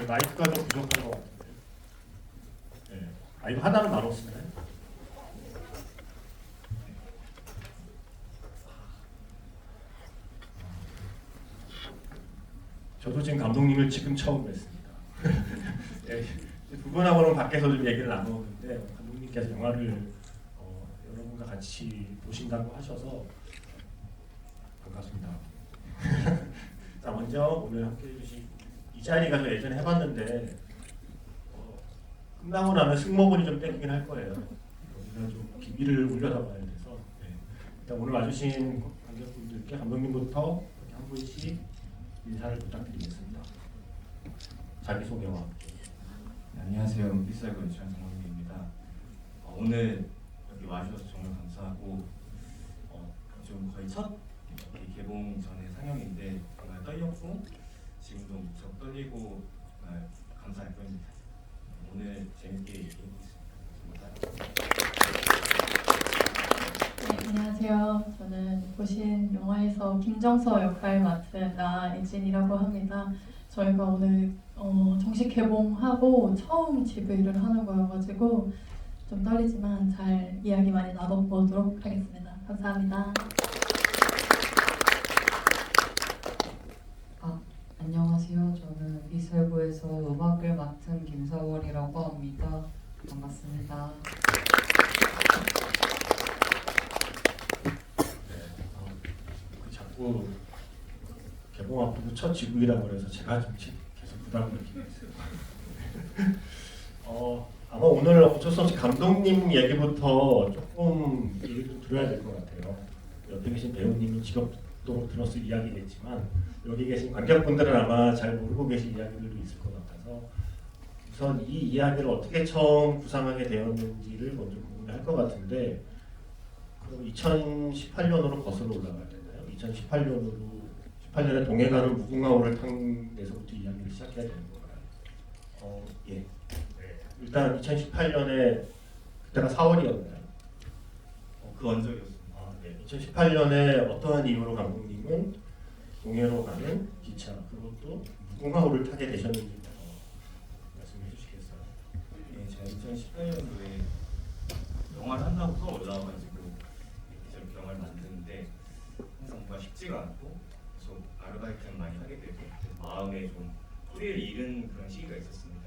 마이크가 좀 부족한 것 같은데. 네. 아 이거 하나로 나눠 쓰네. 저도 지금 감독님을 지금 처음 뵀습니다. 네, 두 분하고는 밖에서 좀 얘기를 나누었는데 감독님께서 영화를 여러분과 같이 보신다고 하셔서 반갑습니다. 자 먼저 오늘 함께해 주신 이 자리가 저 예전에 해봤는데 끝나고 나면 승모근이 좀 땡기긴 할 거예요. 여기가 좀 기비를 올려다봐야 돼서 네. 일단 오늘 와주신 관객분들께 감독님부터 한 분씩 인사를 부탁드리겠습니다. 자기소개와 네, 안녕하세요. 비쌀고 유치원 장원민입니다. 오늘 여기 와주셔서 정말 감사하고 좀 거의 첫 개봉 전에 상영인데 정말 떨렸고 지금도 무척 떨리고 정말 감사할 뿐입니다. 오늘 재밌게 얘기해보겠습니다. 네, 안녕하세요. 저는 보신 영화에서 김정서 역할 맡은 나혜진이라고 합니다. 저희가 오늘 정식 개봉하고 처음 지브이를 하는 거여가지고 좀 떨리지만 잘 이야기 많이 나눠보도록 하겠습니다. 감사합니다. 안녕하세요. 저는 이설부에서 음악을 맡은 김사월이라고 합니다. 반갑습니다. 자꾸 개봉 앞두고 첫 지구이라고 그래서 제가 좀 계속 부담을 느끼고 있어요. 아마 오늘 어쩔 수 없이 감독님 얘기부터 조금 얘기 좀 들어야 될 것 같아요. 옆에 계신 배우님이 직업도 들었을 이야기겠지만 여기 계신 관객분들은 아마 잘 모르고 계신 이야기들도 있을 것 같아서 우선 이 이야기를 어떻게 처음 구상하게 되었는지를 먼저 궁금해할 것 같은데 그럼 2018년으로 거슬러 올라가야 되나요? 2018년에 동해가는 무궁화호를 탄 데서부터 이야기를 시작해야 되는 건가요? 예. 네. 일단 2018년에 그때가 4월이었나요? 그 원적이었습니다. 네. 2018년에 어떠한 이유로 감독님은 동해로 가는 기차 그것도 무궁화호를 타게 되셨는지 말씀해 주시겠어요? 네, 제가 2018년도에 영화를 한다고 서울 올라와가지고 이렇게 영화를 만드는데 항상 뭔가 쉽지가 않고 계속 아르바이트는 많이 하게 되고 마음에 좀 뿌리를 잃은 그런 시기가 있었습니다.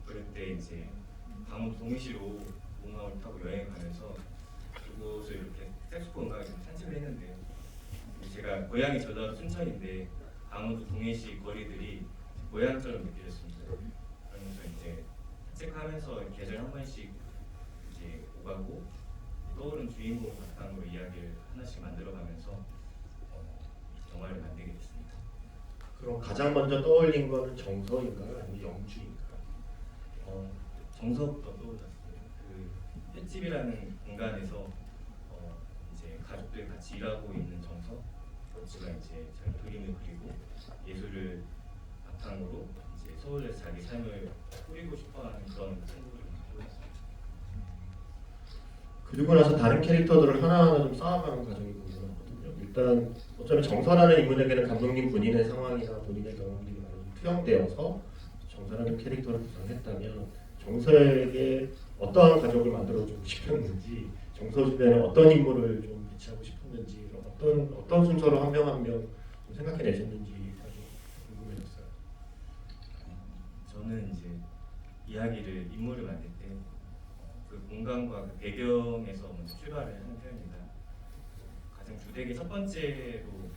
그럴 때 이제 강원 동해시로 무궁화호를 타고 여행 가면서 그곳을 이렇게 색소폰 음악을 산책을 했는데요. 제가 고향이 전라도 순천인데 강원도 동해시 거리들이 고향처럼 느껴졌습니다. 그러면서 이제 산책하면서 계절에 한 번씩 이제 오가고 떠오른 주인공 바탕으로 이야기를 하나씩 만들어가면서 영화를 만들게 됐습니다. 그럼 가장 먼저 떠올린 거는 정서인가요? 아니면 영주인가요? 정서부터 떠올랐어요. 그 횟집이라는 공간에서 이제 가족들 같이 일하고 있는 정서, 그렇지만 이제 자기 그림을 그리고 예술을 바탕으로 이제 서울에서 자기 삶을 꾸리고 싶어하는 그런 생각을 떠올랐습니다. 그리고 나서 다른 캐릭터들을 하나하나 좀 쌓아가는 과정이 궁금하거든요. 일단 어쩌면 정서라는 인물에게는 감독님 본인의 상황이나 본인의 경험들이 많이 투영되어서 정서라는 캐릭터를 구성했다면 정서에게 어떠한 가족을 만들어주고 싶었는지 정서 주변에 어떤 인물을 좀 배치하고 싶었는지 어떤 순서로 한 명 한 명 좀 생각해내셨는지가 좀 궁금해졌어요. 저는 이제 이야기를 인물을 만들 때 그 공간과 그 배경에서 먼저 출발을 하는 편입니다. 가장 주되게 첫 번째로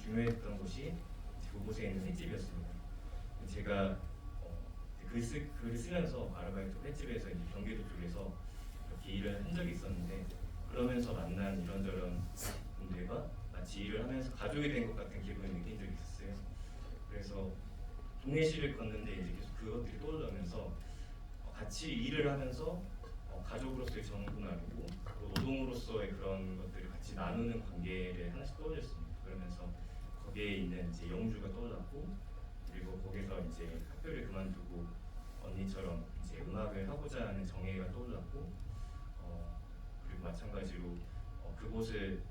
중요했던 곳이 그곳에 있는 횟집이었습니다. 제가 글을 쓰면서 아르바이트 횟집에서 이제 경기도 쪽에서 이렇게 일을 한 적이 있었는데 그러면서 만난 이런저런 분들과 마치 일을 하면서 가족이 된 것 같은 기분을 느낀 적이 있었어요. 그래서 동해시를 걷는데 이제 계속 그것들이 떠오르면서 같이 일을 하면서 가족으로서의 정도 나누고 또 노동으로서의 그런 것들을 같이 나누는 관계를 하나씩 떠올렸습니다. 그러면서 거기에 있는 이제 영주가 떠올랐고 그리고 거기서 이제 학교를 그만두고 언니처럼 이제 음악을 하고자 하는 정혜가 떠올랐고 그리고 마찬가지로 그곳을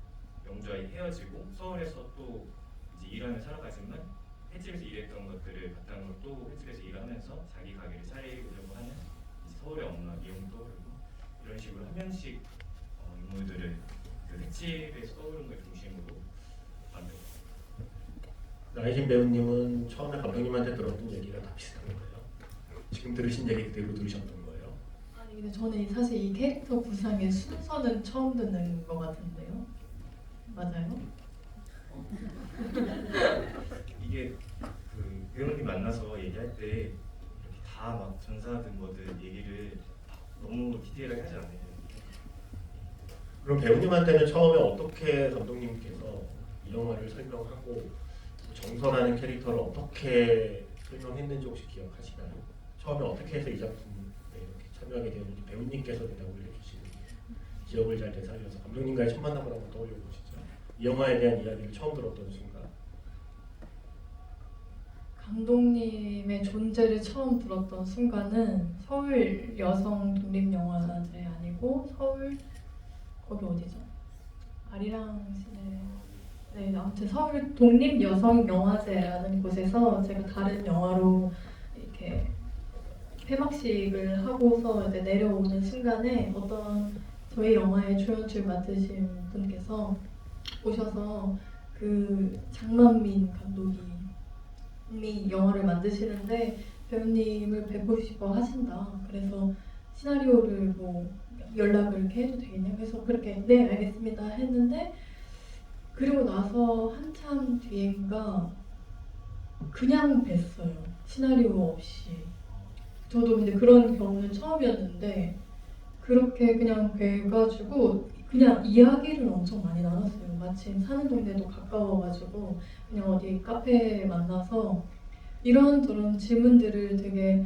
영주와 헤어지고 서울에서 또 이제 일하며 살아가지만 횟집에서 일했던 것들을 바탕으로 또 횟집에서 일을 하면서 자기 가게를 차리려고 하는 이제 서울의 엄마 이용이 떠오르고 이런 식으로 한 명씩 인물들을 그 횟집에서 떠오르는 걸 중심으로 만들었어요. 나혜진 배우님은 처음에 감독님한테 들었던 얘기가 다 비슷한 거예요? 지금 들으신 얘기 그대로 들으셨던 거예요? 아니 근데 저는 사실 이 캐릭터 구상의 순서는 처음 듣는 것 같은데요. 맞아요? 이게 그 배우님 만나서 얘기할 때 이렇게 다 막 전사든 뭐든 얘기를 너무 디테일하게 하지 않아요. 그럼 배우님한테는 처음에 어떻게 감독님께서 이 영화를 설명하고 정서라는 캐릭터를 어떻게 설명했는지 혹시 기억하시나요? 처음에 어떻게 해서 이 작품에 이렇게 참여하게 되었는지 배우님께서 대답을 해주시는 기억을 잘 되살려서 감독님과의 첫 만남을 한번 떠올려 보시죠. 이 영화에 대한 이야기를 처음 들었던 순간. 감독님의 존재를 처음 들었던 순간은 서울 여성 독립영화제 아니고 서울 거기 어디죠? 아리랑 시내 네 아무튼 서울 독립여성영화제라는 곳에서 제가 다른 영화로 이렇게 폐막식을 하고서 이제 내려오는 순간에 어떤 저희 영화의 조연출 맡으신 분께서 오셔서 그 장만민 감독이 이미 영화를 만드시는데 배우님을 뵙고 싶어 하신다. 그래서 시나리오를 뭐 연락을 이렇게 해도 되겠냐? 그래서 그렇게 네 알겠습니다 했는데 그리고 나서 한참 뒤인가 그냥 뵀어요. 시나리오 없이. 저도 근데 그런 경우는 처음이었는데 그렇게 그냥 뵈가지고 그냥 이야기를 엄청 많이 나눴어요. 마침 사는 동네도 가까워가지고 그냥 어디 카페에 만나서 이런저런 질문들을 되게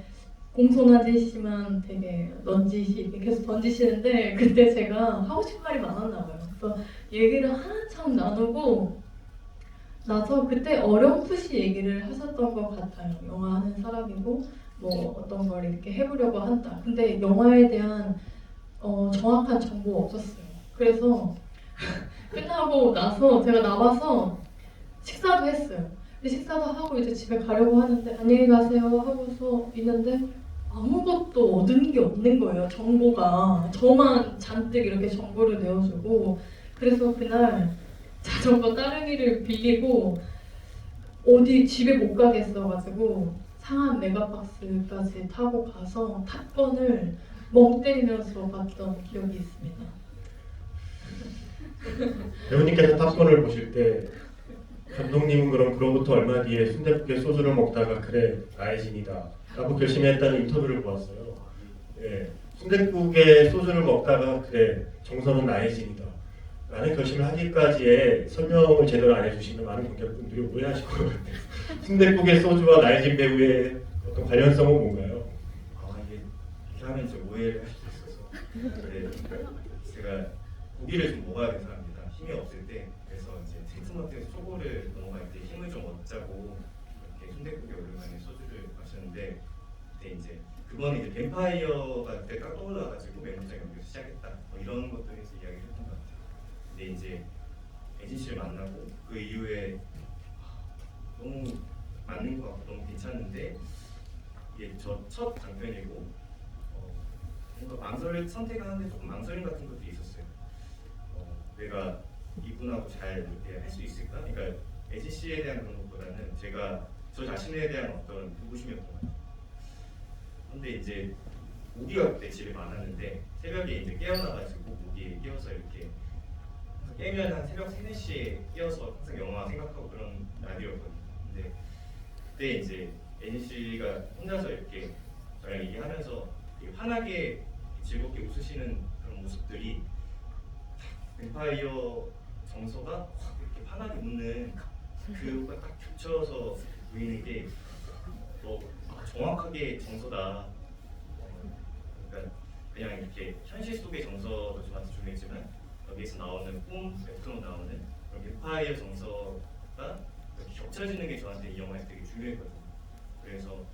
공손하지만 되게 넌지시 이렇게 계속 던지시는데 그때 제가 하고 싶은 말이 많았나 봐요. 그래서 얘기를 한참 나누고 나서 그때 어렴풋이 얘기를 하셨던 것 같아요. 영화 하는 사람이고 뭐 어떤 걸 이렇게 해보려고 한다. 근데 영화에 대한 정확한 정보가 없었어요. 그래서 끝나고 나서 제가 나와서 식사도 했어요. 근데 식사도 하고 이제 집에 가려고 하는데 안녕히 가세요 하고서 있는데 아무것도 얻은 게 없는 거예요. 정보가 저만 잔뜩 이렇게 정보를 내어주고 그래서 그날 자전거 따릉이를 빌리고 어디 집에 못 가겠어가지고 상암 메가박스까지 타고 가서 탑건을 멍 때리면서 봤던 기억이 있습니다. 배우님께서 탑건을 보실 때 감독님은 그럼 그로부터 얼마 뒤에 순댓국에 소주를 먹다가 그래 나혜진이다 라고 결심했다는 인터뷰를 보았어요. 예, 순댓국에 소주를 먹다가 그래 정서는 나혜진이다 라는 결심을 하기까지의 설명을 제대로 안 해주시면 많은 관객분들이 오해하실 것 같아요. 순댓국의 소주와 나혜진 배우의 어떤 관련성은 뭔가요? 이게 이렇게 하면 좀 오해를 할 수 있어서 네, 제가 고기를 좀 먹어야 되는 사람입니다. 힘이 없을 때 그래서 이제 테트먼트에서 초보를 넘어갈 때 힘을 좀 얻자고 이렇게 순댓국에 오랜만에 소주를 마셨는데 그때 이제 그거는 이제 뱀파이어가 그때 딱 떠올라가지고 메모장에 여기서 시작했다 뭐 이런 것들에서 이야기를 했던 것 같아요. 근데 이제 애진 씨를 만나고 그 이후에 너무 맞는 것 같고 너무 괜찮은데 이게 저 첫 장편이고 뭔가 선택하는데 조금 망설임 같은 것도 있었어요. 내가 이분하고 잘 이렇게 할 수 있을까? 그러니까 애진 씨에 대한 그런 것보다는 제가 저 자신에 대한 어떤 의구심이었던 것 같아요. 근데 이제 모기가 그때 집에 많았는데 새벽에 이제 깨어나가지고 모기에 깨워서 이렇게 깨면 한 새벽 3, 4시에 깨워서 항상 영화 생각하고 그런 날이었거든요. 근데 그때 이제 애진 씨가 혼자서 이렇게 저랑 얘기하면서 되게 환하게 즐겁게 웃으시는 그런 모습들이 뱀파이어 정서가 확 이렇게 환하게 웃는 그가 딱 겹쳐서 보이는 게 정확하게 정서다. 그러니까 그냥 이렇게 현실 속의 정서도 저한테 중요했지만 여기서 나오는 웹툰으로 나오는 그런 뱀파이어 정서가 이렇게 겹쳐지는 게 저한테 이 영화에서 되게 중요했거든요. 그래서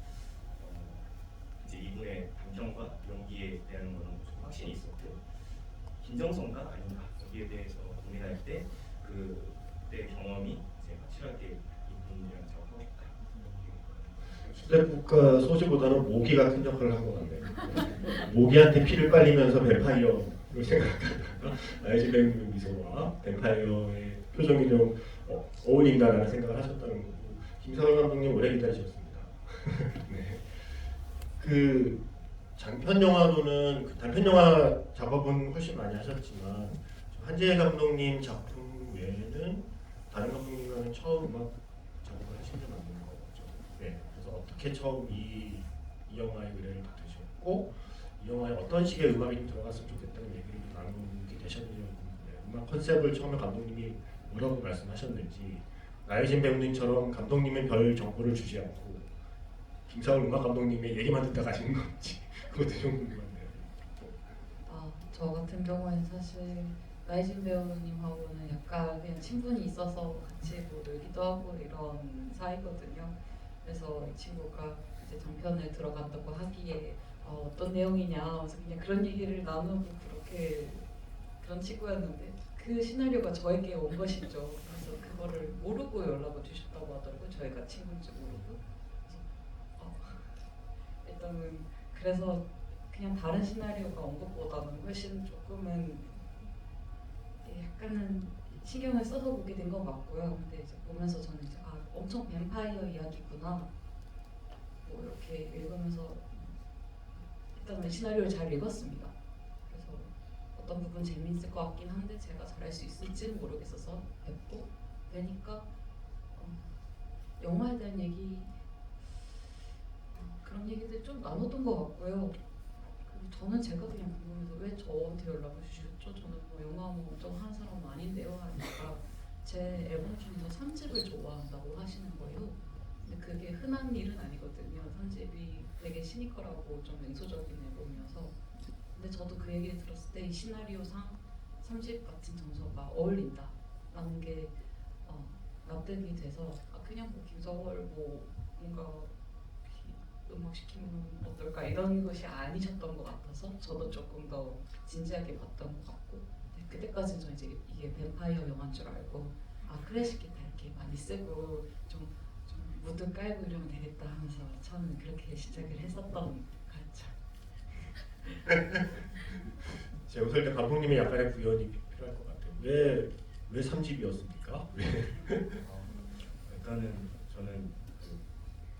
이제 이분의 감정과 연기에 대한 거는 좀 확신이 있었고 김정선가 아닌가 여기에 대해서 고민할 때 그때 경험이 이제 확실하게 이분이랑 작업하고 싶다 수색국가 소지보다는 모기가 큰 역할을 한 것 같네요. 모기한테 피를 빨리면서 뱀파이어를 생각하다가 나이지 배우님 미소와 뱀파이어의 표정이 좀 어울린다라는 생각을 하셨다는 거고 김사월 감독님 오래 기다리셨습니다. 네. 그 장편 영화로는 그 단편 영화 작업은 훨씬 많이 하셨지만 한지혜 감독님 작품 외에는 다른 감독님과는 처음 음악 작업을 하신 게 맞는 거죠. 네. 그래서 어떻게 처음 이 영화의 의뢰를 받으셨고 이 영화에 어떤 식의 음악이 좀 들어갔으면 좋겠다는 얘기를 좀 나누게 되셨는지 네. 음악 컨셉을 처음에 감독님이 뭐라고 말씀하셨는지 나혜진 배우님처럼 감독님의 별 정보를 주지 않고 김사월 음악 감독님의 얘기만 듣다 가시는 건지 그것도 좀 궁금한데요. 저 같은 경우에는 사실 나이진 배우님하고는 약간 그냥 친분이 있어서 같이 뭐 놀기도 하고 이런 사이거든요. 그래서 이 친구가 이제 장편을 들어간다고 하기에 어떤 내용이냐, 그래서 그냥 그런 얘기를 나누고 그렇게 그런 친구였는데 그 시나리오가 저에게 온 것이죠. 그래서 그거를 모르고 연락을 주셨다고 하더라고요. 저희가 친구인지 모르고. 일단은 그래서 그냥 다른 시나리오가 온 것보다는 훨씬 조금은 약간은 신경을 써서 보게 된 것 같고요. 근데 이제 보면서 저는 이제 엄청 뱀파이어 이야기구나 뭐 이렇게 읽으면서 일단은 시나리오를 잘 읽었습니다. 그래서 어떤 부분 재미있을 것 같긴 한데 제가 잘할 수 있을지는 모르겠어서 뵙고 뵈니까 영화에 대한 얘기 그런 얘기들 좀 나눴던 것 같고요. 그리고 저는 제가 그냥 궁금해서 왜 저한테 연락을 주셨죠? 저는 뭐 영화 뭐 엄청 하는 사람은 아닌데요 하니까 제 앨범 중에서 3집을 좋아한다고 하시는 거예요. 근데 그게 흔한 일은 아니거든요. 3집이 되게 시니컬하고 좀 냉소적인 앨범이어서. 근데 저도 그 얘기를 들었을 때 이 시나리오상 3집 같은 정서가 어울린다라는 게 납득이 돼서 그냥 뭐 김서월 뭐 뭔가 음악 시키면 어떨까 이런 것이 아니셨던 것 같아서 저도 조금 더 진지하게 봤던 것 같고 그때까지는 저 이제 이게 뱀파이어 영화인 줄 알고 클래식 기타 이렇게 많이 쓰고 좀 무드 깔고 이러면 되겠다 하면서 처음에 그렇게 시작을 했었던 것 같죠. 제가 웃을 때 감독님의 약간의 구현이 필요할 것 같아요. 왜 3집이었습니까? 일단은 저는 그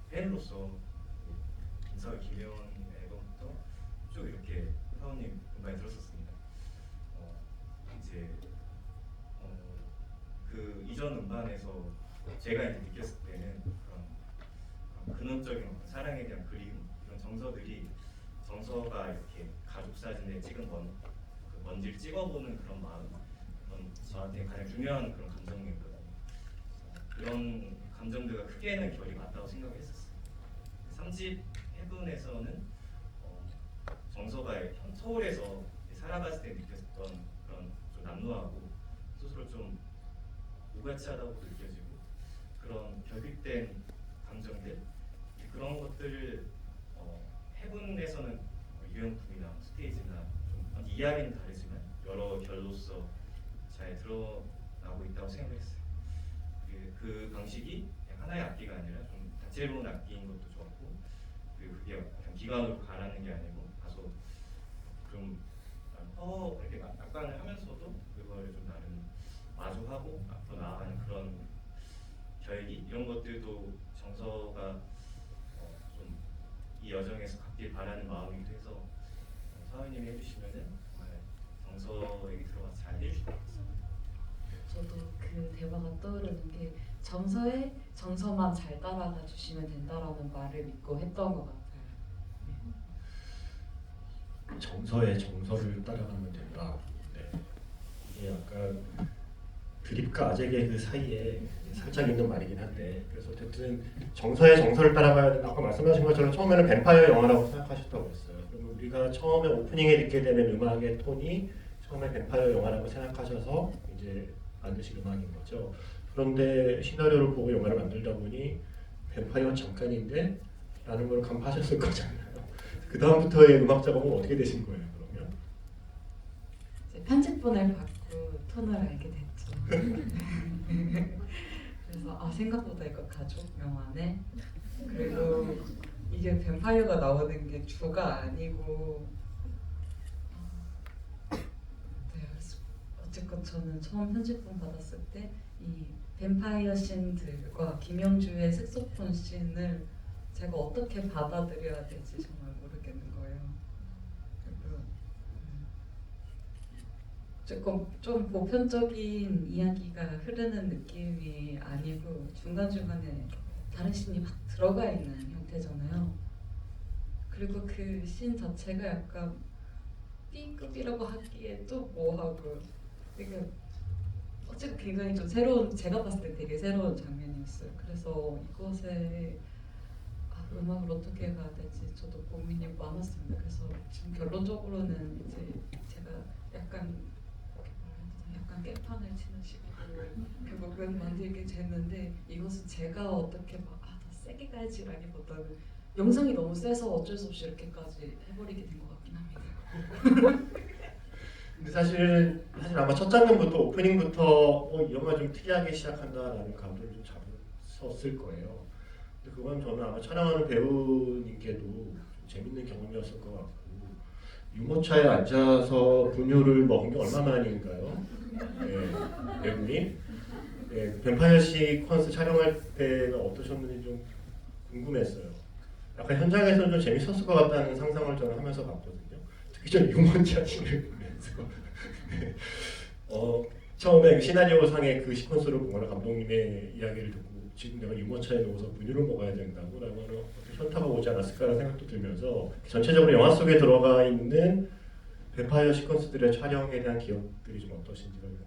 팬으로서 김사월 김혜원 앨범부터 쭉 이렇게 사원님 많이 들었었습니다. 이제 그 이전 음반에서 제가 이제 느꼈을 때는 그런 근원적인 사랑에 대한 그리움 이런 정서가 이렇게 가족 사진에 찍은 그 먼지를 찍어보는 그런 마음, 그건 저한테 가장 중요한 그런 감정이었거든요. 그런 감정들과 크게는 결이 맞다고 생각했었어요. 3집 해븐에서는 정서가 서울에서 살아갔을 때 느꼈던 그런 좀 남루하고 스스로 좀 무가치하다고 느껴지고 그런 결핍된 감정들 그런 것들을 해븐에서는 유형품이나 스테이지나 좀 이야기는 다르지만 여러 결로서 잘 드러나고 있다고 생각했어요. 그 방식이 하나의 악기가 아니라 좀 다채로운 악기인 것도 좋았고 그리고 그게 그냥 기관으로 가라는 게 아니고 다소 좀 이렇게 낙관을 하면서도 그거를 좀 나름 마주하고 앞으로 나아가는 그런 결기 이런 것들도 정서가 좀 이 여정에서 갖길 바라는 마음이기도 해서 사회님이 해주시면은 정서 얘기 들어가서 잘 해주실 것 같습니다. 저도 그 대화가 떠오르는 게 정서만 잘 따라가 주시면 된다라는 말을 믿고 했던 것 같아요. 정서의 정서를 따라가면 된다. 네. 이게 약간 드립과 아재의 그 사이에 살짝 있는 말이긴 한데 그래서 어쨌든 정서의 정서를 따라가야 된다. 아까 말씀하신 것처럼 처음에는 뱀파이어 영화라고 생각하셨다고 했어요. 그러면 우리가 처음에 오프닝에 듣게 되는 음악의 톤이 처음에 뱀파이어 영화라고 생각하셔서 이제 만드신 음악인 거죠. 그런데 시나리오를 보고 영화를 만들다 보니 뱀파이어는 잠깐인데 라는 걸 간파하셨을 거잖아요. 그 다음부터의 음악 작업은 어떻게 되신 거예요, 그러면? 이제 편집본을 받고 톤을 알게 됐죠. 그래서 아 생각보다 이거 가족 영화네. 그리고 이게 뱀파이어가 나오는 게 주가 아니고 네, 그래서 어쨌건 저는 처음 편집본 받았을 때 이 뱀파이어 씬들과 김영주의 색소폰 씬을 제가 어떻게 받아들여야 될지 정말 모르겠는 거예요. 그리고 조금 좀 보편적인 이야기가 흐르는 느낌이 아니고 중간중간에 다른 씬이 막 들어가 있는 형태잖아요. 그리고 그 씬 자체가 약간 B급이라고 하기에 또 뭐하고 되게 어쨌든 굉장히 좀 새로운, 제가 봤을 때 되게 새로운 장면이었어요. 그래서 이것에 음악을 어떻게 가야 될지 저도 고민이 많았습니다. 그래서 지금 결론적으로는 이제 제가 약간 깨판을 치는 식으로 결국은 만들게 됐는데 이것은 제가 어떻게 더 세게 갈지라기보다는 영상이 너무 세서 어쩔 수 없이 이렇게까지 해버리게 된 것 같긴 합니다. 근데 사실 아마 첫 장면부터 오프닝부터 이 영화 좀 특이하게 시작한다라는 감정을 좀 잡았을 거예요. 근데 그건 저는 아마 촬영하는 배우님께도 좀 재밌는 경험이었을 것 같고 유모차에 앉아서 분유를 먹은 게 얼마 만인가요? 네, 배우님. 네, 뱀파이어 시퀀스 촬영할 때는 어떠셨는지 좀 궁금했어요. 약간 현장에서는 좀 재밌었을 것 같다는 상상을 저는 하면서 봤거든요. 특히 전 유모차 씬을 보면서 네. 처음에 시나리오상의 그 시퀀스를 보거나 감독님의 이야기를 듣고 지금 내가 유모차에 누워서 분유를 먹어야 된다고 라면 현타가 오지 않았을까라는 생각도 들면서 전체적으로 영화 속에 들어가 있는 뱀파이어 시퀀스들의 촬영에 대한 기억들이 좀 어떠신지가 궁금해요.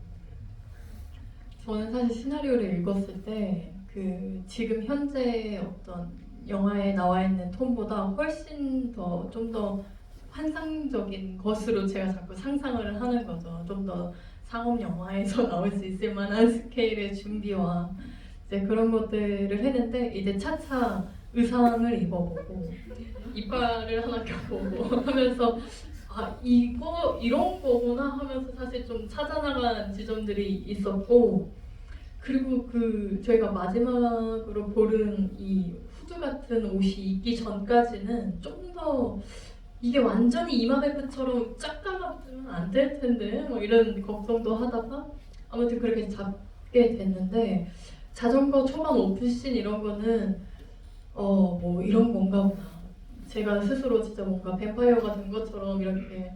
저는 사실 시나리오를 읽었을 때 그 지금 현재 어떤 영화에 나와 있는 톤보다 훨씬 더 좀 더 환상적인 것으로 제가 자꾸 상상을 하는 거죠. 좀 더 상업 영화에서 나올 수 있을 만한 스케일의 준비와 이제 그런 것들을 했는데 이제 차차 의상을 입어보고 이빨을 하나 껴보고 하면서 이거 이런 거구나 하면서 사실 좀 찾아나간 지점들이 있었고 그리고 그 저희가 마지막으로 고른 이 후드 같은 옷이 입기 전까지는 좀 더 이게 완전히 이마벨프처럼 쫙 감아주면 안 될 텐데 뭐 이런 걱정도 하다가 아무튼 그렇게 잡게 됐는데 자전거 초반 오프씬 이런 거는 뭐 이런 건가 보다. 제가 스스로 진짜 뭔가 뱀파이어가 된 것처럼 이렇게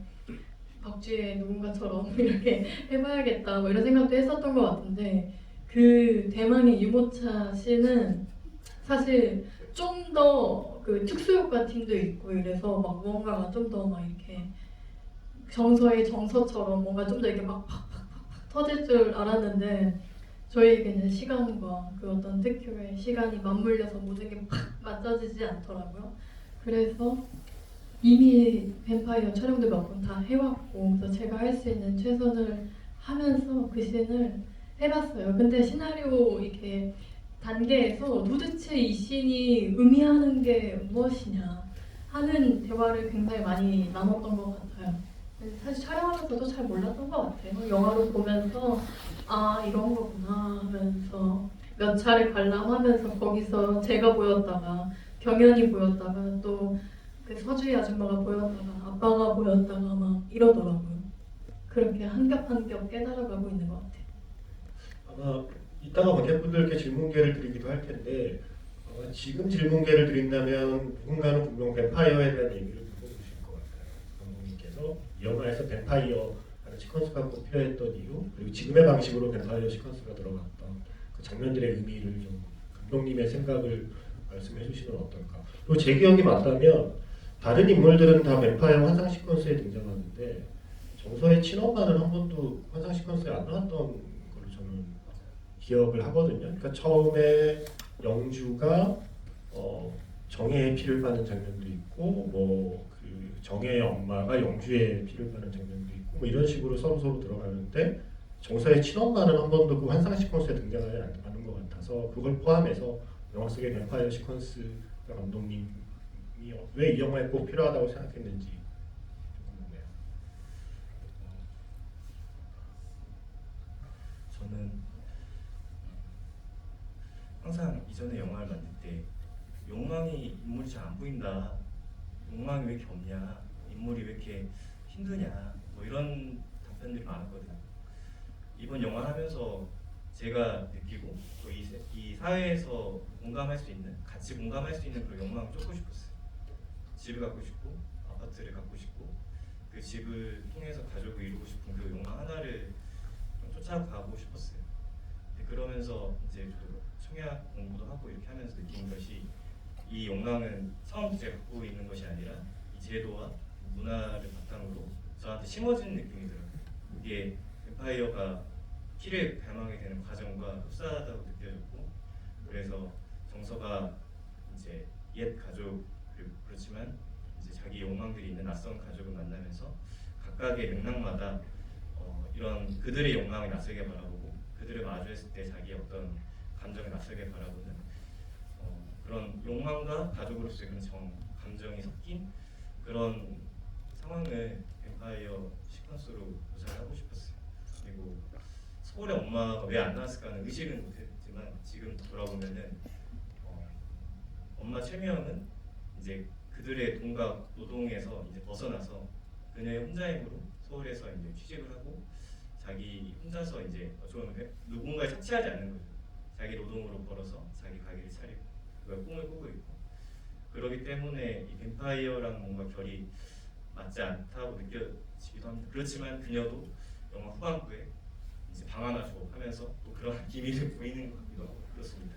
박쥐의 누군가처럼 이렇게 해봐야겠다 뭐 이런 생각도 했었던 것 같은데 그 대망의 유모차 씬은 사실 좀 더 그 특수효과 팀도 있고 이래서 막 무언가가 좀 더 막 이렇게 정서의 정서처럼 뭔가 좀 더 이렇게 막 팍팍팍팍 터질 줄 알았는데 저희에게는 시간과 그 어떤 특유의 시간이 맞물려서 모든 게 팍 맞춰지지 않더라고요. 그래서 이미 뱀파이어 촬영도 몇 번 다 해왔고 그래서 제가 할 수 있는 최선을 하면서 그 씬을 해봤어요. 근데 시나리오 이렇게 단계에서 도대체 이 씬이 의미하는 게 무엇이냐 하는 대화를 굉장히 많이 나눴던 것 같아요. 사실 촬영하면서도 잘 몰랐던 것 같아요. 영화로 보면서 이런 거구나 하면서 몇 차례 관람하면서 거기서 제가 보였다가 경연이 보였다가 또 그 서주희 아줌마가 보였다가 아빠가 보였다가 막 이러더라고요. 그렇게 한 겹 한 겹 깨달아가고 있는 것 같아요. 아마 이따가 관객분들께 질문 기회를 드리기도 할 텐데 지금 질문 기회를 드린다면 누군가는 분명 뱀파이어에 대한 얘기를 물어보실 것 같아요. 감독님께서 이 영화에서 뱀파이어라는 시퀀스가 꼭 필요했던 이유 그리고 지금의 방식으로 뱀파이어 시퀀스가 들어갔던 그 장면들의 의미를 좀 감독님의 생각을 말씀해 주시면 어떨까. 그리고 제 기억이 맞다면 다른 인물들은 다 뱀파이어 환상 시퀀스에 등장하는데 정서의 친엄마는 한 번도 환상 시퀀스에 안 나왔던 걸로 저는 기억을 하거든요. 그러니까 처음에 영주가 정혜의 피를 받는 장면도 있고 그 정혜의 엄마가 영주의 피를 받는 장면도 있고 뭐 이런 식으로 서로 들어가는데 정서의 친엄마는 한 번도 그 환상 시퀀스에 등장하지 않는 것 같아서 그걸 포함해서 영화 속의 뱀파이어 시퀀스 감독님이 왜 이 영화에 꼭 필요하다고 생각했는지 궁금해요. 저는 항상 이전에 영화를 만들 때 욕망이 인물이 잘 안 보인다. 욕망이 왜 이렇게 없냐? 인물이 왜 이렇게 힘드냐? 뭐 이런 답변들이 많았거든요. 이번 영화 하면서 제가 느끼고 또 이 사회에서 공감할 수 있는, 같이 공감할 수 있는 그런 욕망을 쫓고 싶었어요. 집을 갖고 싶고 아파트를 갖고 싶고 그 집을 통해서 가족을 이루고 싶은 그 욕망 하나를 좀 쫓아가고 싶었어요. 근데 그러면서 이제 저도 청약 공부도 하고 이렇게 하면서 느낀 것이 이 욕망은 처음부터 제가 갖고 있는 것이 아니라 이 제도와 문화를 바탕으로 저한테 심어지는 느낌이 들어요. 이게 뱀파이어가 키를 갈망하게 되는 과정과 흡사하다고 느껴졌고, 그래서 정서가 이제 옛 가족 그렇지만 이제 자기 욕망들이 있는 낯선 가족을 만나면서 각각의 맥락마다 이런 그들의 욕망을 낯설게 바라보고 그들을 마주했을 때 자기의 어떤 감정을 낯설게 바라보는 그런 욕망과 가족으로서의 그런 감정이 섞인 그런 상황을 뱀파이어 시퀀스로 묘사를 하고 싶었어요. 그리고 서울의 엄마가 왜 안 나왔을까 하는 의식은 못했지만 지금 돌아보면은 엄마 최미영은 이제 그들의 동각 노동에서 이제 벗어나서 그녀의 혼자임으로 서울에서 이제 취직을 하고 자기 혼자서 이제 좀 누군가를 착취하지 않는 거죠. 자기 노동으로 벌어서 자기 가게를 차리고 그걸 꿈을 꾸고 있고, 그러기 때문에 이 뱀파이어랑 뭔가 결이 맞지 않다고 느껴지기도 합니다. 그렇지만 그녀도 영화 후반부에 이제 방 하나 줘 하면서 또 그런 기미를 보이는 것 같기도 하고 그렇습니다.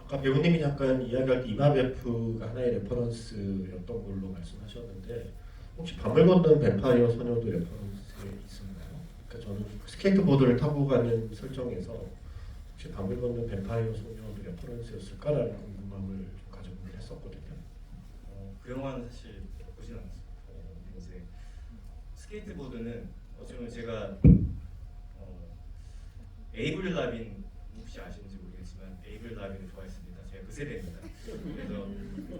아까 배우님이 잠깐 이야기할 때 이마베프가 하나의 레퍼런스였던 걸로 말씀하셨는데 혹시 밤을 걷는 뱀파이어 소녀도 레퍼런스에 있었나요? 그러니까 저는 스케이트보드를 타고 가는 설정에서 혹시 밤을 걷는 뱀파이어 소녀도 레퍼런스였을까라는 궁금함을 좀 가져보긴 했었거든요. 그 영화는 사실 보진 않았어요. 이제 스케이트보드는 어쩌면 제가 에이블 라빈 혹시 아시는지 모르겠지만 에이블 라빈을 좋아했습니다. 제가 그 세대입니다. 그래서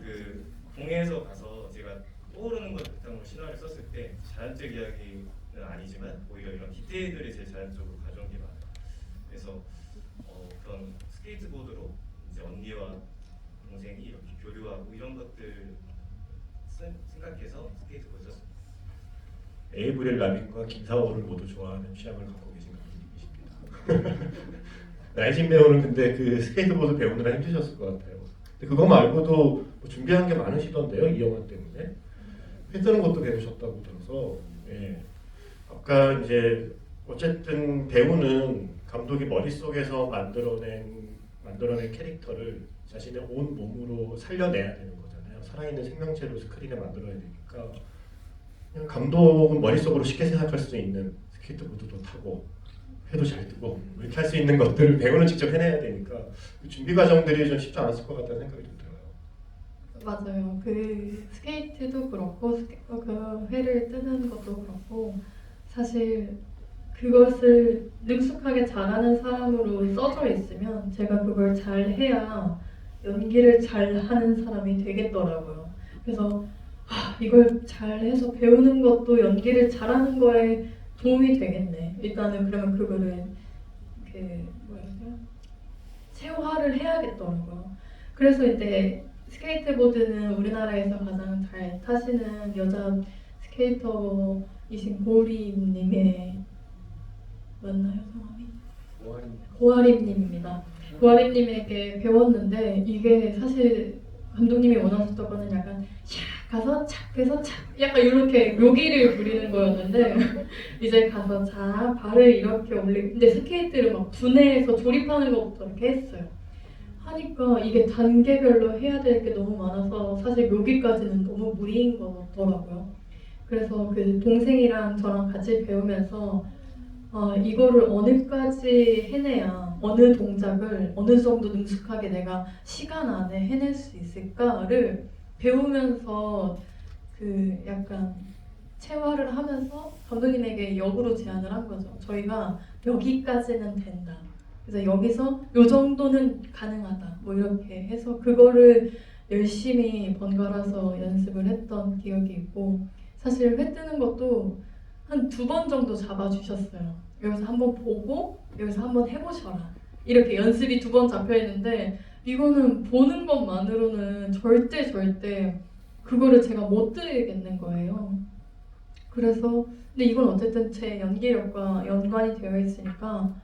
그 동해에서 가서 제가 떠오르는 것 바탕으로 신화를 썼을 때 자연적 이야기는 아니지만 오히려 이런 디테일들이 제일 자연적으로 가져온 게 많아요. 그래서 그런 스케이트보드로 이제 언니와 동생이 이렇게 교류하고 이런 것들 생각해서 스케이트보드 썼습니다. 에이브릴 라빈과 김사월을 모두 좋아하는 취향을 갖고 계신 분들이십니다. 나이진 배우는 근데 그 스케이트보드 배우느라 힘드셨을 것 같아요. 근데 그거 말고도 뭐 준비한 게 많으시던데요, 이 영화 때문에. 회 뜨는 것도 배우셨다고 들어서. 예. 아까 이제 어쨌든 배우는 감독이 머릿속에서 만들어낸 캐릭터를 자신의 온 몸으로 살려내야 되는 거잖아요. 살아있는 생명체로 스크린에 만들어야 되니까 그냥 감독은 머릿속으로 쉽게 생각할 수 있는 스케이트보드도 타고 회도 잘 뜨고 이렇게 할 수 있는 것들을 배우는 직접 해내야 되니까 그 준비 과정들이 좀 쉽지 않았을 것 같다는 생각이 좀 들어요. 맞아요. 그 스케이트도 그렇고 그 회를 뜨는 것도 그렇고 사실 그것을 능숙하게 잘하는 사람으로 써져 있으면 제가 그걸 잘 해야 연기를 잘 하는 사람이 되겠더라고요. 그래서 이걸 잘해서 배우는 것도 연기를 잘하는 거에 도움이 되겠네. 일단은 그러면 그거를 체화를 해야겠더라고요. 그래서 이제 스케이트보드는 우리나라에서 가장 잘 타시는 여자 스케이터이신 고아림님의 맞나요 성함이? 고아림님입니다. 고아림님에게 배웠는데 이게 사실 감독님이 원하셨던 거는 약간 샥 가서 착 해서 착 약간 이렇게 묘기를 부리는 거였는데 이제 가서 자 발을 이렇게 올리고 근데 스케이트를 막 분해해서 조립하는 것부터 이렇게 했어요. 하니까 이게 단계별로 해야 될 게 너무 많아서 사실 묘기까지는 너무 무리인 거더라고요. 그래서 그 동생이랑 저랑 같이 배우면서 이거를 어느까지 해내야 어느 동작을 어느 정도 능숙하게 내가 시간 안에 해낼 수 있을까를 배우면서 그 약간 체화를 하면서 감독님에게 역으로 제안을 한 거죠. 저희가 여기까지는 된다. 그래서 여기서 요 정도는 가능하다. 뭐 이렇게 해서 그거를 열심히 번갈아서 연습을 했던 기억이 있고 사실 회 뜨는 것도 한 2번 정도 잡아주셨어요. 여기서 한번 보고 여기서 한번 해보셔라. 이렇게 연습이 2번 잡혀 있는데 이거는 보는 것만으로는 절대 그거를 제가 못 드리겠는 거예요. 그래서 근데 이건 어쨌든 제 연기력과 연관이 되어 있으니까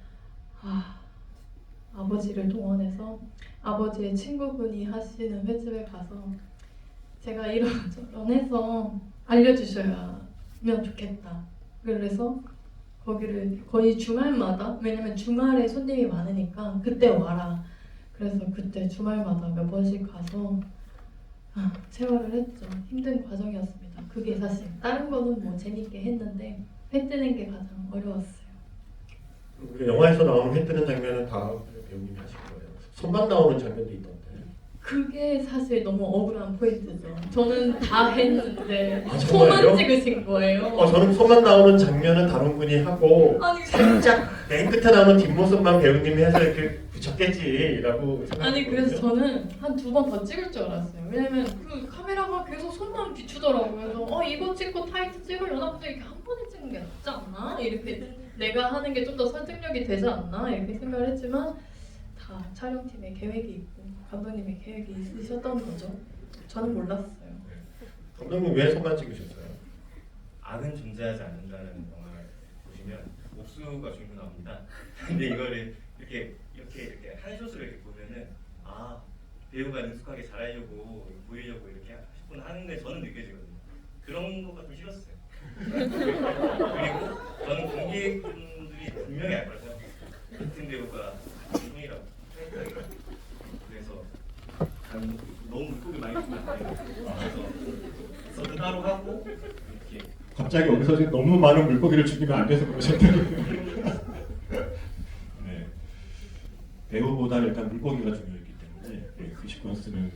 아버지를 동원해서 아버지의 친구분이 하시는 횟집에 가서 제가 이런저런 해서 알려주셔야면 좋겠다. 그래서 거기를 거의 주말마다, 왜냐면 주말에 손님이 많으니까 그때 와라. 그래서 그때 주말마다 몇 번씩 가서 체화를 했죠. 힘든 과정이었습니다. 그게 사실 다른 거는 뭐 재밌게 했는데 회 뜨는 게 가장 어려웠어요. 그 영화에서 나오는 회 뜨는 장면은 다 배우님이 하신 거예요. 손만 나오는 장면도 있던데. 그게 사실 너무 억울한 포인트죠. 저는 다 했는데 아, 정말요? 손만 찍으신 거예요. 저는 손만 나오는 장면은 다른 분이 하고 아니, 살짝 맨 끝에 나오는 뒷모습만 배우님이 해서 이렇게 붙였겠지라고 생각했거든요. 아니 그래서 저는 한 2번 더 찍을 줄 알았어요. 왜냐면 그 카메라가 계속 손만 비추더라고요. 그래서 이거 찍고 타이트 찍으려나 보다 이렇게 한 번에 찍는 게 낫지 않나? 이렇게 내가 하는 게 좀 더 설득력이 되지 않나? 이렇게 생각을 했지만 다 촬영팀의 계획이 있고 감독님의 계획이 있으셨던 거죠. 저는 몰랐어요. 감독님 왜 손만 찍으셨어요? 악은 존재하지 않는다는 영화를 보시면 옥수가 주인공 나옵니다. 근데 이거를 이렇게 한 숏으로 이렇게 보면은 배우가 능숙하게 잘하려고 보이려고 이렇게 10분 하는데 저는 느껴지거든요. 그런 거가 좀 싫었어요. 그리고 저는 관객분들이 분명히 알 거라고 생각해요. 같은 배우가 같은 손이라고 생각해요. 그래서 너무 물고기 많이 주면 안 돼요. 그래서 서도 따로 하고 이렇게 갑자기 여기서 지금 너무 많은 물고기를 죽이면 안 돼서 그러셨다고요. 네. 배우보다는 일단 물고기가 중요했기 때문에 그 시퀀스는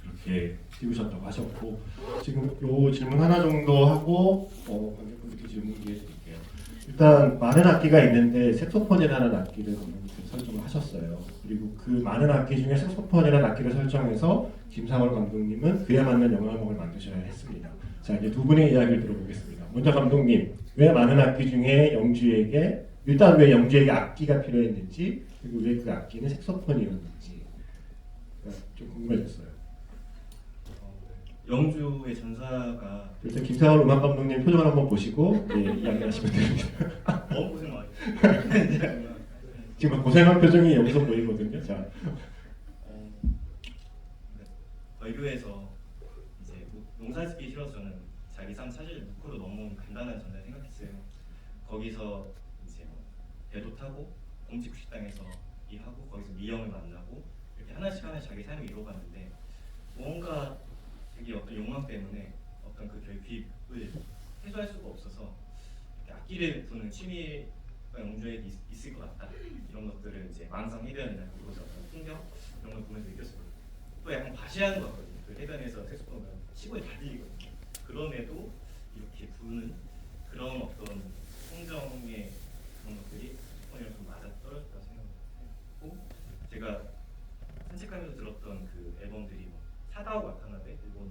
그렇게 띄우셨다고 하셨고 지금 요 질문 하나 정도 하고 관객분들께 질문 기회 드릴게요. 일단 많은 악기가 있는데 색소폰이라는 악기를 감독님께서 설정을 하셨어요. 그리고 그 많은 악기 중에 색소폰이라는 악기를 설정해서 김상월 감독님은 그에 맞는 영화음악을 만드셔야 했습니다. 자 이제 두 분의 이야기를 들어보겠습니다. 먼저 감독님, 왜 많은 악기 중에 영주에게 일단 왜 영주에게 악기가 필요했는지 그리고 왜 그 악기는 색소폰이었는지 좀 궁금해졌어요. 영주의 전사가 일단 김상월 음악 감독님 표정을 한번 보시고 이야기하시면 됩니다. 너무 고생 많이 했어요. 지금 고생한 표정이 여기서 보이거든요. 자, 벌교에서 이제 농사짓기 싫어서 저는 자기 삶 사실 묵고로 너무 간단한 전사를 생각했어요. 거기서 이제 배도 타고 공직 식당에서 일하고 거기서 미영을 만나고 이렇게 하나씩 자기 삶을 이뤄갔는데 뭔가 자기 어떤 욕망 때문에 어떤 그 결핍을 해소할 수가 없어서 악기를 부는 취미가 영주에게 있을 것 같다. 이런 것들을 이제 망상 해변이나 그리고 어떤 풍경 이런 걸 보면서 느꼈어요. 또 약간 과시하는 것 같거든요. 그 해변에서 색소폰을 치고에 다 들리거든요. 그럼에도 이렇게 부는 그런 어떤 풍정의 그런 것들이 색소폰이랑 좀 맞아 떨어졌다고 생각했고 제가 산책하면서 들었던 그 앨범들이 사다오 와타나베 일본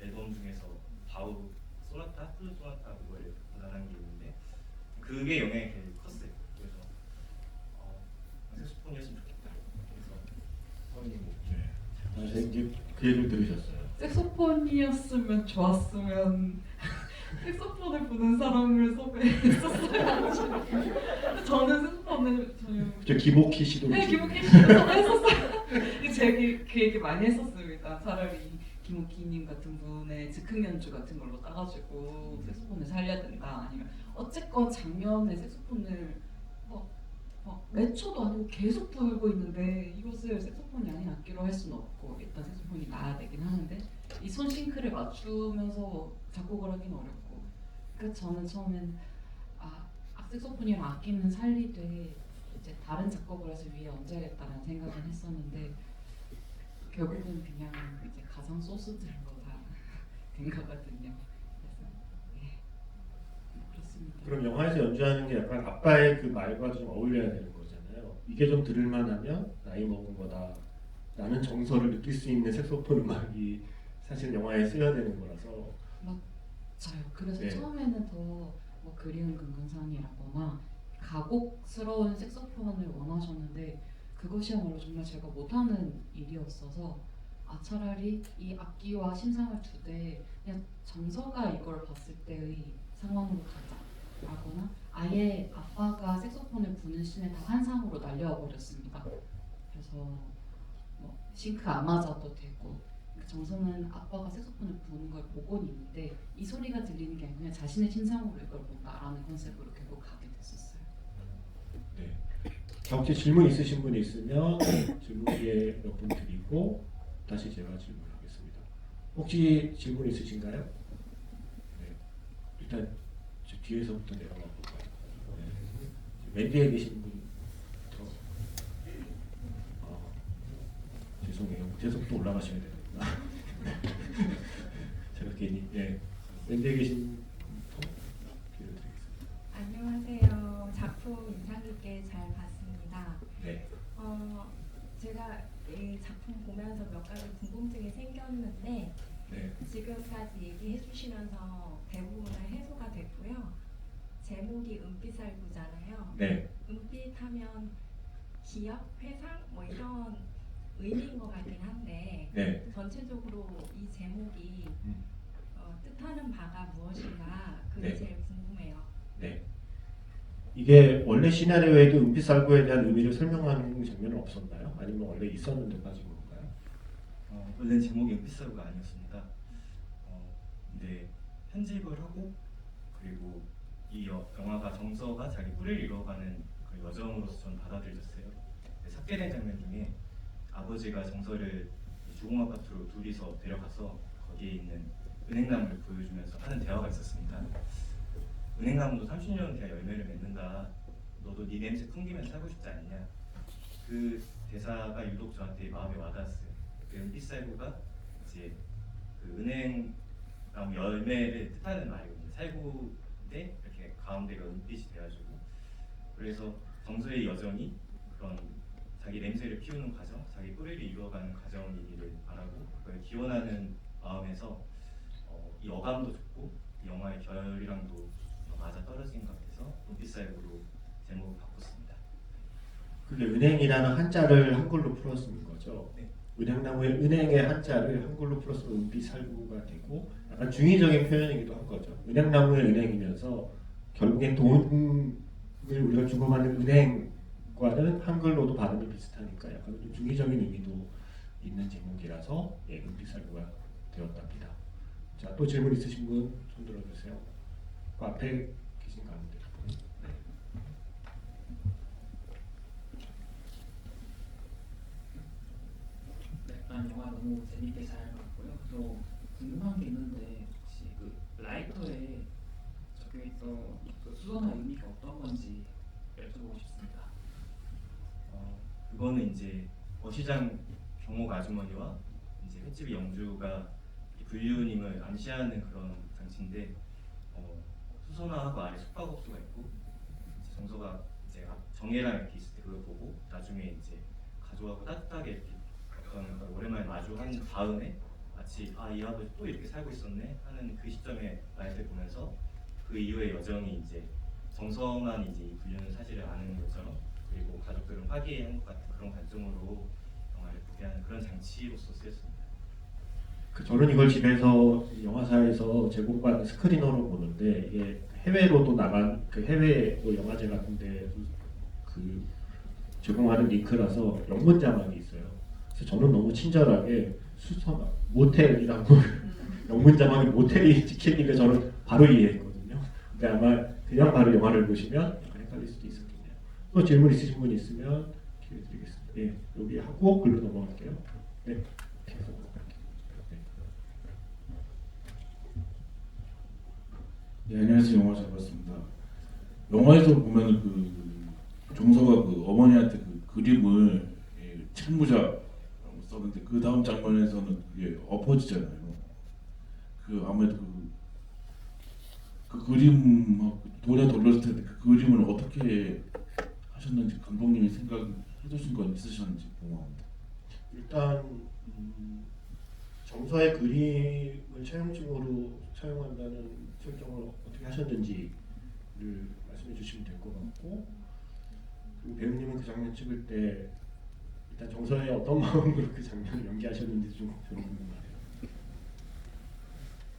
앨범 중에서 바우 소나타, 플루 소나타 그거를 나라는 게 있는데 그게 영향이 되게 컸어요. 그래서 색소폰이었으면 좋겠다. 그래서 선생님 이제 그 얘기를 들으셨어요. 색소폰이었으면 좋았으면 색소폰을 부는 사람을 섭외했었어요. 저는 색소폰을 저 기모키 씨도 김옥희 씨가 섭외했었어요. 제가 그 얘기 많이 했었습니다. 차라리 김옥희님 같은 분의 즉흥 연주 같은 걸로 따가지고 색소폰을 살려야 된다. 아니면 어쨌건 장면에 색소폰을 몇 초도 아니고 계속 불고 있는데 이것을 색소폰이 아닌 악기로 할 수는 없고 일단 색소폰이 나야 되긴 하는데 이 손 싱크를 맞추면서 작곡을 하긴 어렵고 그러니까 저는 처음엔 색소폰이랑 악기는 살리되 이제 다른 작곡을 해서 위에 얹어야겠다는 생각은 했었는데 결국은 그냥 이제 가상 소스들로 다 된 거거든요. 그래서 그렇습니다. 그럼 영화에서 연주하는 게 약간 아빠의 그 말과 좀 어울려야 되는 거잖아요. 이게 좀 들을만하면 나이 먹은 거다 라는 정서를 느낄 수 있는 색소폰 음악이 사실 영화에 쓰여야 되는 거라서 맞아요. 그래서 네. 처음에는 더 그리운 금강산이라거나 가곡스러운 색소폰을 원하셨는데 그것이야말로 정말 제가 못하는 일이었어서 차라리 이 악기와 심상을 두되 그냥 정서가 이걸 봤을 때의 상황으로 가자라거나 아예 아빠가 색소폰을 부는 씬을 다 환상으로 날려버렸습니다. 그래서 뭐 싱크 안 맞아도 되고 그 정서는 아빠가 색소폰을 부는 걸 보고는 있는데 이 소리가 들리는 게 아니라 그냥 자신의 심상으로 이걸 본다라는 컨셉으로 결국 가게 됐었어요. 네. 혹시 질문 있으신 분 있으면 질문 기회 몇 분 드리고 다시 제가 질문하겠습니다. 혹시 질문 있으신가요? 네. 일단 저 뒤에서부터 내려가 볼까요? 네. 맨 뒤에 계신 분부터. 죄송해요. 계속 올라가셔야 되는구나. 제가 괜히 맨 뒤에 계신 분부터 기회를 드리겠습니다. 안녕하세요. 작품 인상 깊게 잘 봤습니다. 네. 제가 이 작품 보면서 몇 가지 궁금증이 생겼는데 네. 지금까지 얘기해 주시면서 대부분은 해소가 됐고요. 제목이 은빛살구잖아요. 네. 은빛하면 기업, 회상 뭐 이런 의미인 것 같긴 한데 네. 전체적으로 이 제목이 뜻하는 바가 무엇인가 그게 네. 제일 궁금해요. 네. 이게 원래 시나리오에도 은빛살구에 대한 의미를 설명하는 장면은 없었나요? 아니면 원래 있었는데 빠진 건가요? 원래 제목이 은빛살구가 아니었습니다. 근데 편집을 하고 그리고 이 영화가 정서가 자기 뿌리를 이뤄가는 그 여정으로서 전 받아들여졌어요. 삭제된 장면 중에 아버지가 정서를 주공 아파트로 둘이서 데려가서 거기에 있는 은행나무를 보여주면서 하는 대화가 있었습니다. 은행나무도 30년 뒤에 열매를 맺는다. 너도 네 냄새 풍기면서 살고 싶지 않냐. 그 대사가 유독 저한테 마음에 와닿았어요. 그 은빛살구가 이제 그 은행나무 열매를 뜻하는 말이거든요. 살구인데 이렇게 가운데가 은빛이 돼가지고 그래서 정서의 여정이 그런 자기 냄새를 피우는 과정, 자기 뿌리를 이루어가는 과정이기를 바라고 그걸 기원하는 마음에서 이 어감도 좋고 이 영화의 결이랑도 맞아 떨어진 것 같아서 은빛살구로 제목을 바꿨습니다. 그게 은행이라는 한자를 한글로 풀었는 거죠. 네. 은행나무의 은행의 한자를 한글로 풀었으면 은빛살구가 되고 약간 중의적인 표현이기도 한 거죠. 은행나무의 은행이면서 결국엔 돈을 우리가 주고받는 은행과는 한글로도 발음이 비슷하니까 약간 좀 중의적인 의미도 있는 제목이라서 은빛살구가 되었답니다. 자, 또 질문 있으신 분 손 들어주세요. 그 앞에 계신 가운데 분. 난 영화 너무 재밌게 잘 봤고요. 또 궁금한 게 있는데 혹시 그 라이터에 적혀있던 그 수선화 의미가 어떤 건지 여쭤보고 싶습니다. 그거는 이제 어시장 경옥 아주머니와 이제 횟집 영주가 불륜임을 암시하는 그런 장치인데 수선화하고 아래 숙박업소가 있고 이제 정서가 이제 정혜랑 이렇게 있을 때 그걸 보고 나중에 이제 가족하고 따뜻하게 이렇게 어떤 걸 오랜만에 마주한 다음에 마치 이 아버지 또 이렇게 살고 있었네 하는 그 시점에 라이트를 보면서 그 이후의 여정이 이제 정서만 이제 이 불륜 사실을 아는 것처럼 그리고 가족들은 화기애애한 것 같은 그런 관점으로 영화를 보게 하는 그런 장치로서 쓰였습니다. 저는 이걸 집에서 영화사에서 제공받은 스크리너로 보는데 이게 해외로도 나간 그 해외 뭐 영화제 같은데 그 제공하는 링크라서 영문 자막이 있어요. 그래서 저는 너무 친절하게 수선 모텔이라고 영문 자막이 모텔이 찍히니까 저는 바로 이해했거든요. 근데 아마 그냥 바로 영화를 보시면 약간 헷갈릴 수도 있었겠네요. 또 질문 있으신 분 있으면 기회 드리겠습니다. 네, 여기 하고 글로 넘어갈게요. 네, 계속 넘어갈게요. 네, 안녕하세요. 영화 잘 봤습니다. 영화에서 보면 그 정서가 그 어머니한테 그 그림을 채무자라고 썼는데 그 다음 장면에서는 그게 엎어지잖아요. 그 아무래도 그 그림 돈에 돌렸을 텐데 그 그림을 어떻게 하셨는지 감독님이 생각해 두신 건 있으셨는지 궁금합니다. 일단 정서의 그림을 차용증으로 사용한다는 설정을 어떻게 하셨는지를 말씀해 주시면 될 것 같고 그리고 배우님은 그 장면 찍을 때 일단 정서의 어떤 마음으로 그 장면을 연기하셨는지 좀 저는 궁금해요.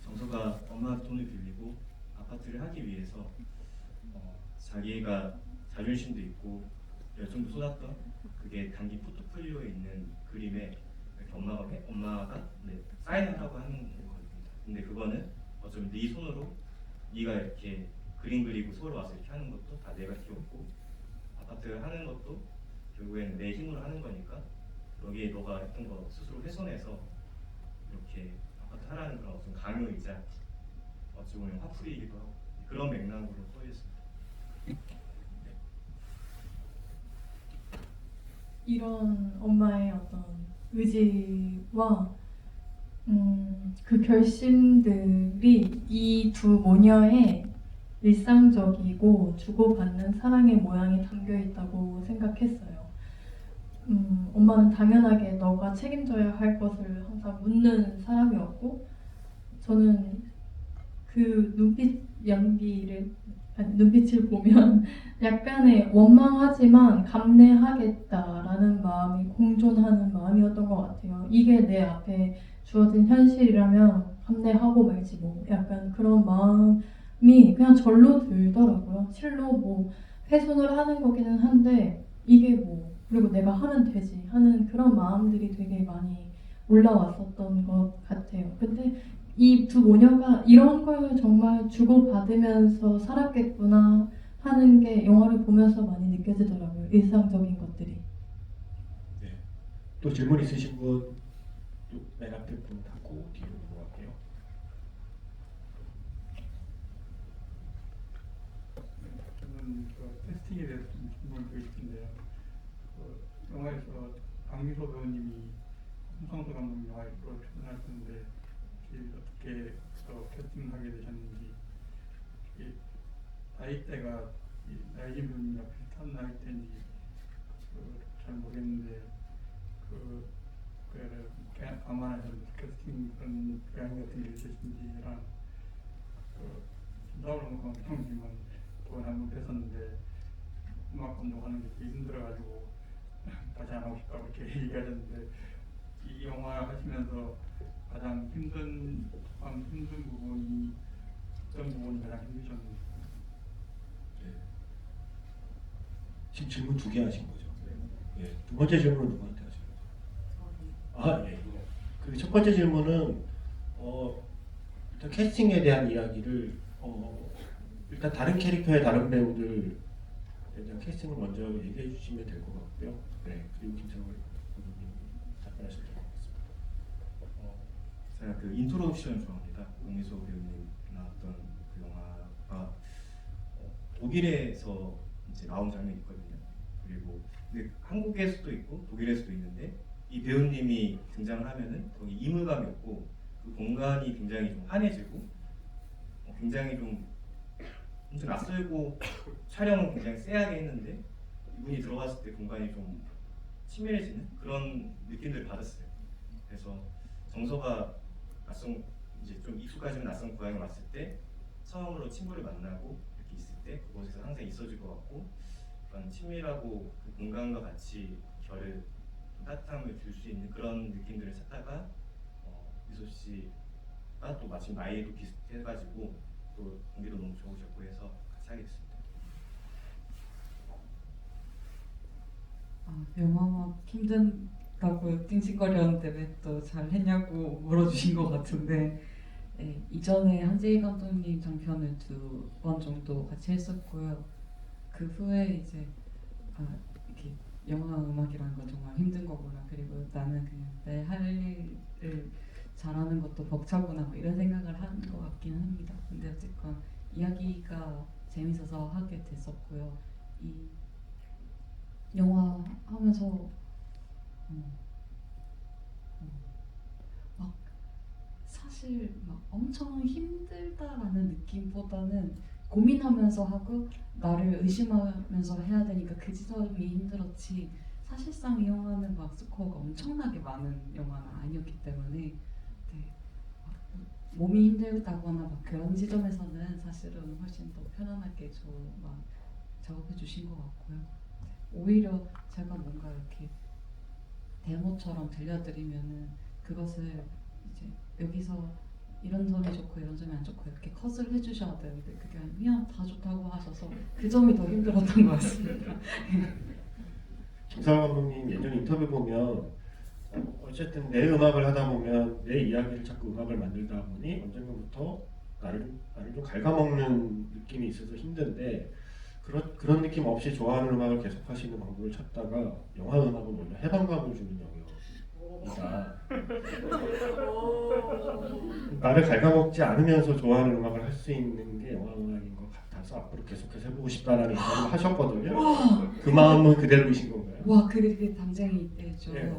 정서가 엄마 돈을 빌리고 아파트를 하기 위해서 자기가 자존심도 있고 열정도 쏟았던 그게 담긴 포트폴리오에 있는 그림에 이렇게 엄마가 네, 사인을 하고 하는 거거든요. 근데 그거는 어쩌면 네 손으로 네가 이렇게 그림 그리고 서울 와서 이렇게 하는 것도 다 내가 키웠고 아파트를 하는 것도 결국에는 내 힘으로 하는 거니까 여기에 너가 했던 거 스스로 훼손해서 이렇게 아파트 하라는 그런 어떤 강요이자 어찌 보면 화풀이이기도 하고 그런 맥락으로 써있습니다. 이런 엄마의 어떤 의지와 그 결심들이 이 두 모녀의 일상적이고 주고받는 사랑의 모양이 담겨 있다고 생각했어요. 엄마는 당연하게 너가 책임져야 할 것을 항상 묻는 사람이었고, 저는 그 눈빛을 보면 약간의 원망하지만 감내하겠다라는 마음이 공존하는 마음이었던 것 같아요. 이게 내 앞에 주어진 현실이라면 감내하고 말지 뭐 약간 그런 마음이 그냥 절로 들더라고요. 실로 뭐 훼손을 하는 거기는 한데 이게 뭐 그리고 내가 하면 되지 하는 그런 마음들이 되게 많이 올라왔었던 것 같아요. 근데 이 두 모녀가 이런 걸 정말 주고받으면서 살았겠구나 하는 게 영화를 보면서 많이 느껴지더라고요. 일상적인 것들이. 네. 또 질문 있으신 분, 맨 앞에 분 닫고 뒤로 넘어갈게요. 저는 그 캐스팅에 대해서 좀 질문을 드리고 싶은데요. 영화에서 박미소 배우님이 홍상수 감독님 영화에 출연하셨는데 어떻게 캐스팅하게 되셨는지, 나이대가 나이진 배우님이랑 비슷한 나이대인지 잘 모르겠는데 그를 감안해서 캐스팅 그런 의향 같은 게 있으신지랑 김다울 감독님은 그걸 한번 뵀었는데 음악 감독하는 게 되게 힘들어가지고 다시 안 하고 싶다고 이렇게 얘기하셨는데, 이 영화 하시면서 가장 힘든 부분이 어떤 부분이 가장 힘드셨는지. 네. 지금 질문 2개 하신 거죠? 네. 두 번째 질문은 누구한테 하신 거죠? 아, 예. 그 첫 번째 질문은 일단 캐스팅에 대한 이야기를 일단 다른 캐릭터의 다른 배우들에 대한 캐스팅을 먼저 얘기해 주시면 될 것 같고요. 네. 그리고 김창월 감독님 답변하시면 될 것 같습니다. 제가 그 인트로덕션을 좋아합니다. 박미소 배우님 나왔던 그 영화가 독일에서 이제 나온 장면이 있거든요. 그리고 근데 한국에서도 있고 독일에서도 있는데 이 배우님이 등장을 하면은 거기 이물감이 없고 그 공간이 굉장히 좀 환해지고 굉장히 좀 엄청 낯설고 촬영은 굉장히 쎄하게 했는데 이분이 들어갔을 때 공간이 좀 치밀해지는 그런 느낌들을 받았어요. 그래서 정서가 이제 좀 익숙하지만 낯선 고향에 왔을 때 처음으로 친구를 만나고 이렇게 있을 때 그곳에서 항상 있어줄 것 같고 약간 친밀하고 그 공간과 같이 결을 따뜻함을 줄 수 있는 그런 느낌들을 찾다가 미소 씨가 또 마침 나이도 비슷해가지고 또 공기도 너무 좋으셨고 해서 같이 하게 됐습니다. 영화 막 힘든다고 찡찡거렸는데 왜 또 잘했냐고 물어주신 것 같은데, 네, 이전에 한재희 감독님 장편을 2번 정도 같이 했었고요. 그 후에 이제 이렇게 영화 음악이라는 건 정말 힘든 거구나, 그리고 나는 그냥 내 할 일을 잘하는 것도 벅차구나 뭐 이런 생각을 하는 것 같기는 합니다. 근데 어쨌건 이야기가 재밌어서 하게 됐었고요. 이 영화 하면서 막 사실 막 엄청 힘들다라는 느낌보다는 고민하면서 하고 나를 의심하면서 해야 되니까 그 지점이 힘들었지, 사실상 이 영화는 막 스코어가 엄청나게 많은 영화는 아니었기 때문에 몸이 힘들다거나 막 그런 지점에서는 사실은 훨씬 더 편안하게 막 작업해 주신 것 같고요. 오히려 제가 뭔가 이렇게 데모처럼 들려드리면은 그것을 이제 여기서 이런 점이 좋고 이런 점이 안 좋고 이렇게 컷을 해주셔야 되는데 그게 그냥 다 좋다고 하셔서 그 점이 더 힘들었던 것 같습니다. 김사월 감독님 예전 인터뷰 보면 어쨌든 내 음악을 하다 보면 내 이야기를 자꾸 음악을 만들다 보니 언젠가부터 나를 좀 갉아먹는 느낌이 있어서 힘든데 그런 느낌 없이 좋아하는 음악을 계속 하시는 방법을 찾다가 영화 음악은 오히려 해방감을 주는 영역이다. 나를 갉아먹지 않으면서 좋아하는 음악을 할 수 있는 게 영화 음악인 것 같아서 앞으로 계속해서 해보고 싶다라는 말을 하셨거든요. 그 마음은 그대로이신 건가요? 와 그게 당장이 이때죠. 네.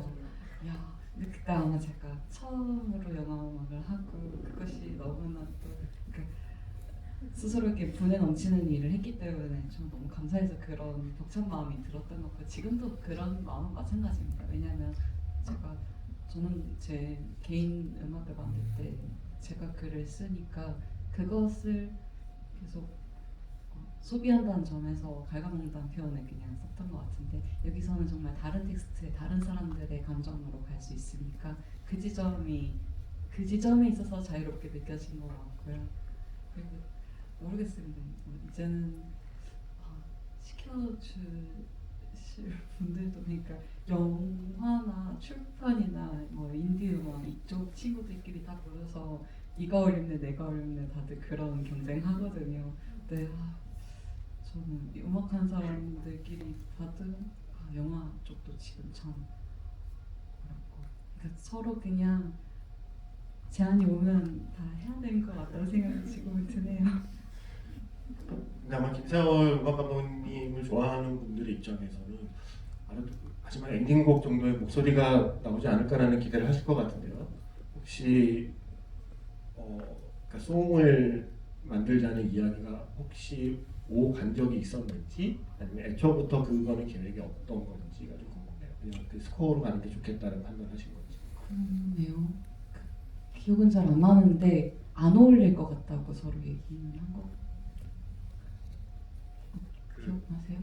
야 근데 그때 아마 제가 처음으로 영화 음악을 하고 그것이 너무나 또 스스로에게 분에 넘치는 일을 했기 때문에 좀 너무 감사해서 그런 벅찬 마음이 들었던 것 같고 지금도 그런 마음은 마찬가지입니다. 왜냐하면 저는 제 개인 음악을 만들 때 제가 글을 쓰니까 그것을 계속 소비한다는 점에서 갉아먹는다는 표현을 그냥 썼던 것 같은데 여기서는 정말 다른 텍스트에 다른 사람들의 감정으로 갈 수 있으니까 그 지점에 있어서 자유롭게 느껴진 것 같고요. 그리고 모르겠습니다. 이제는 시켜주실 분들도 그러니까 영화나 출판이나 뭐 인디 음악 이쪽 친구들끼리 다 모여서 네가 어렵네 내가 어렵네 다들 그런 경쟁하거든요. 근데 저는 음악하는 사람들끼리 봐도 영화 쪽도 지금 참 어렵고 그러니까 서로 그냥 제안이 오면 다 해야 되는 것 같다는 생각이 지금은 드네요. 근데 아마 김세월 음악 감독님을 좋아하는 분들의 입장에서는 하지만 엔딩곡 정도의 목소리가 나오지 않을까라는 기대를 하실 것 같은데요. 혹시 그러니까 송을 만들자는 이야기가 혹시 오간 적이 있었는지 아니면 애초부터 그거는 계획이 없던 건지가 좀 궁금해요. 그냥 그 스코어로 가는 게 좋겠다는 판단하신 건지. 그렇네요. 기억은 잘 안 나는데 안 어울릴 것 같다고 서로 얘기는 한 거. 기억나세요?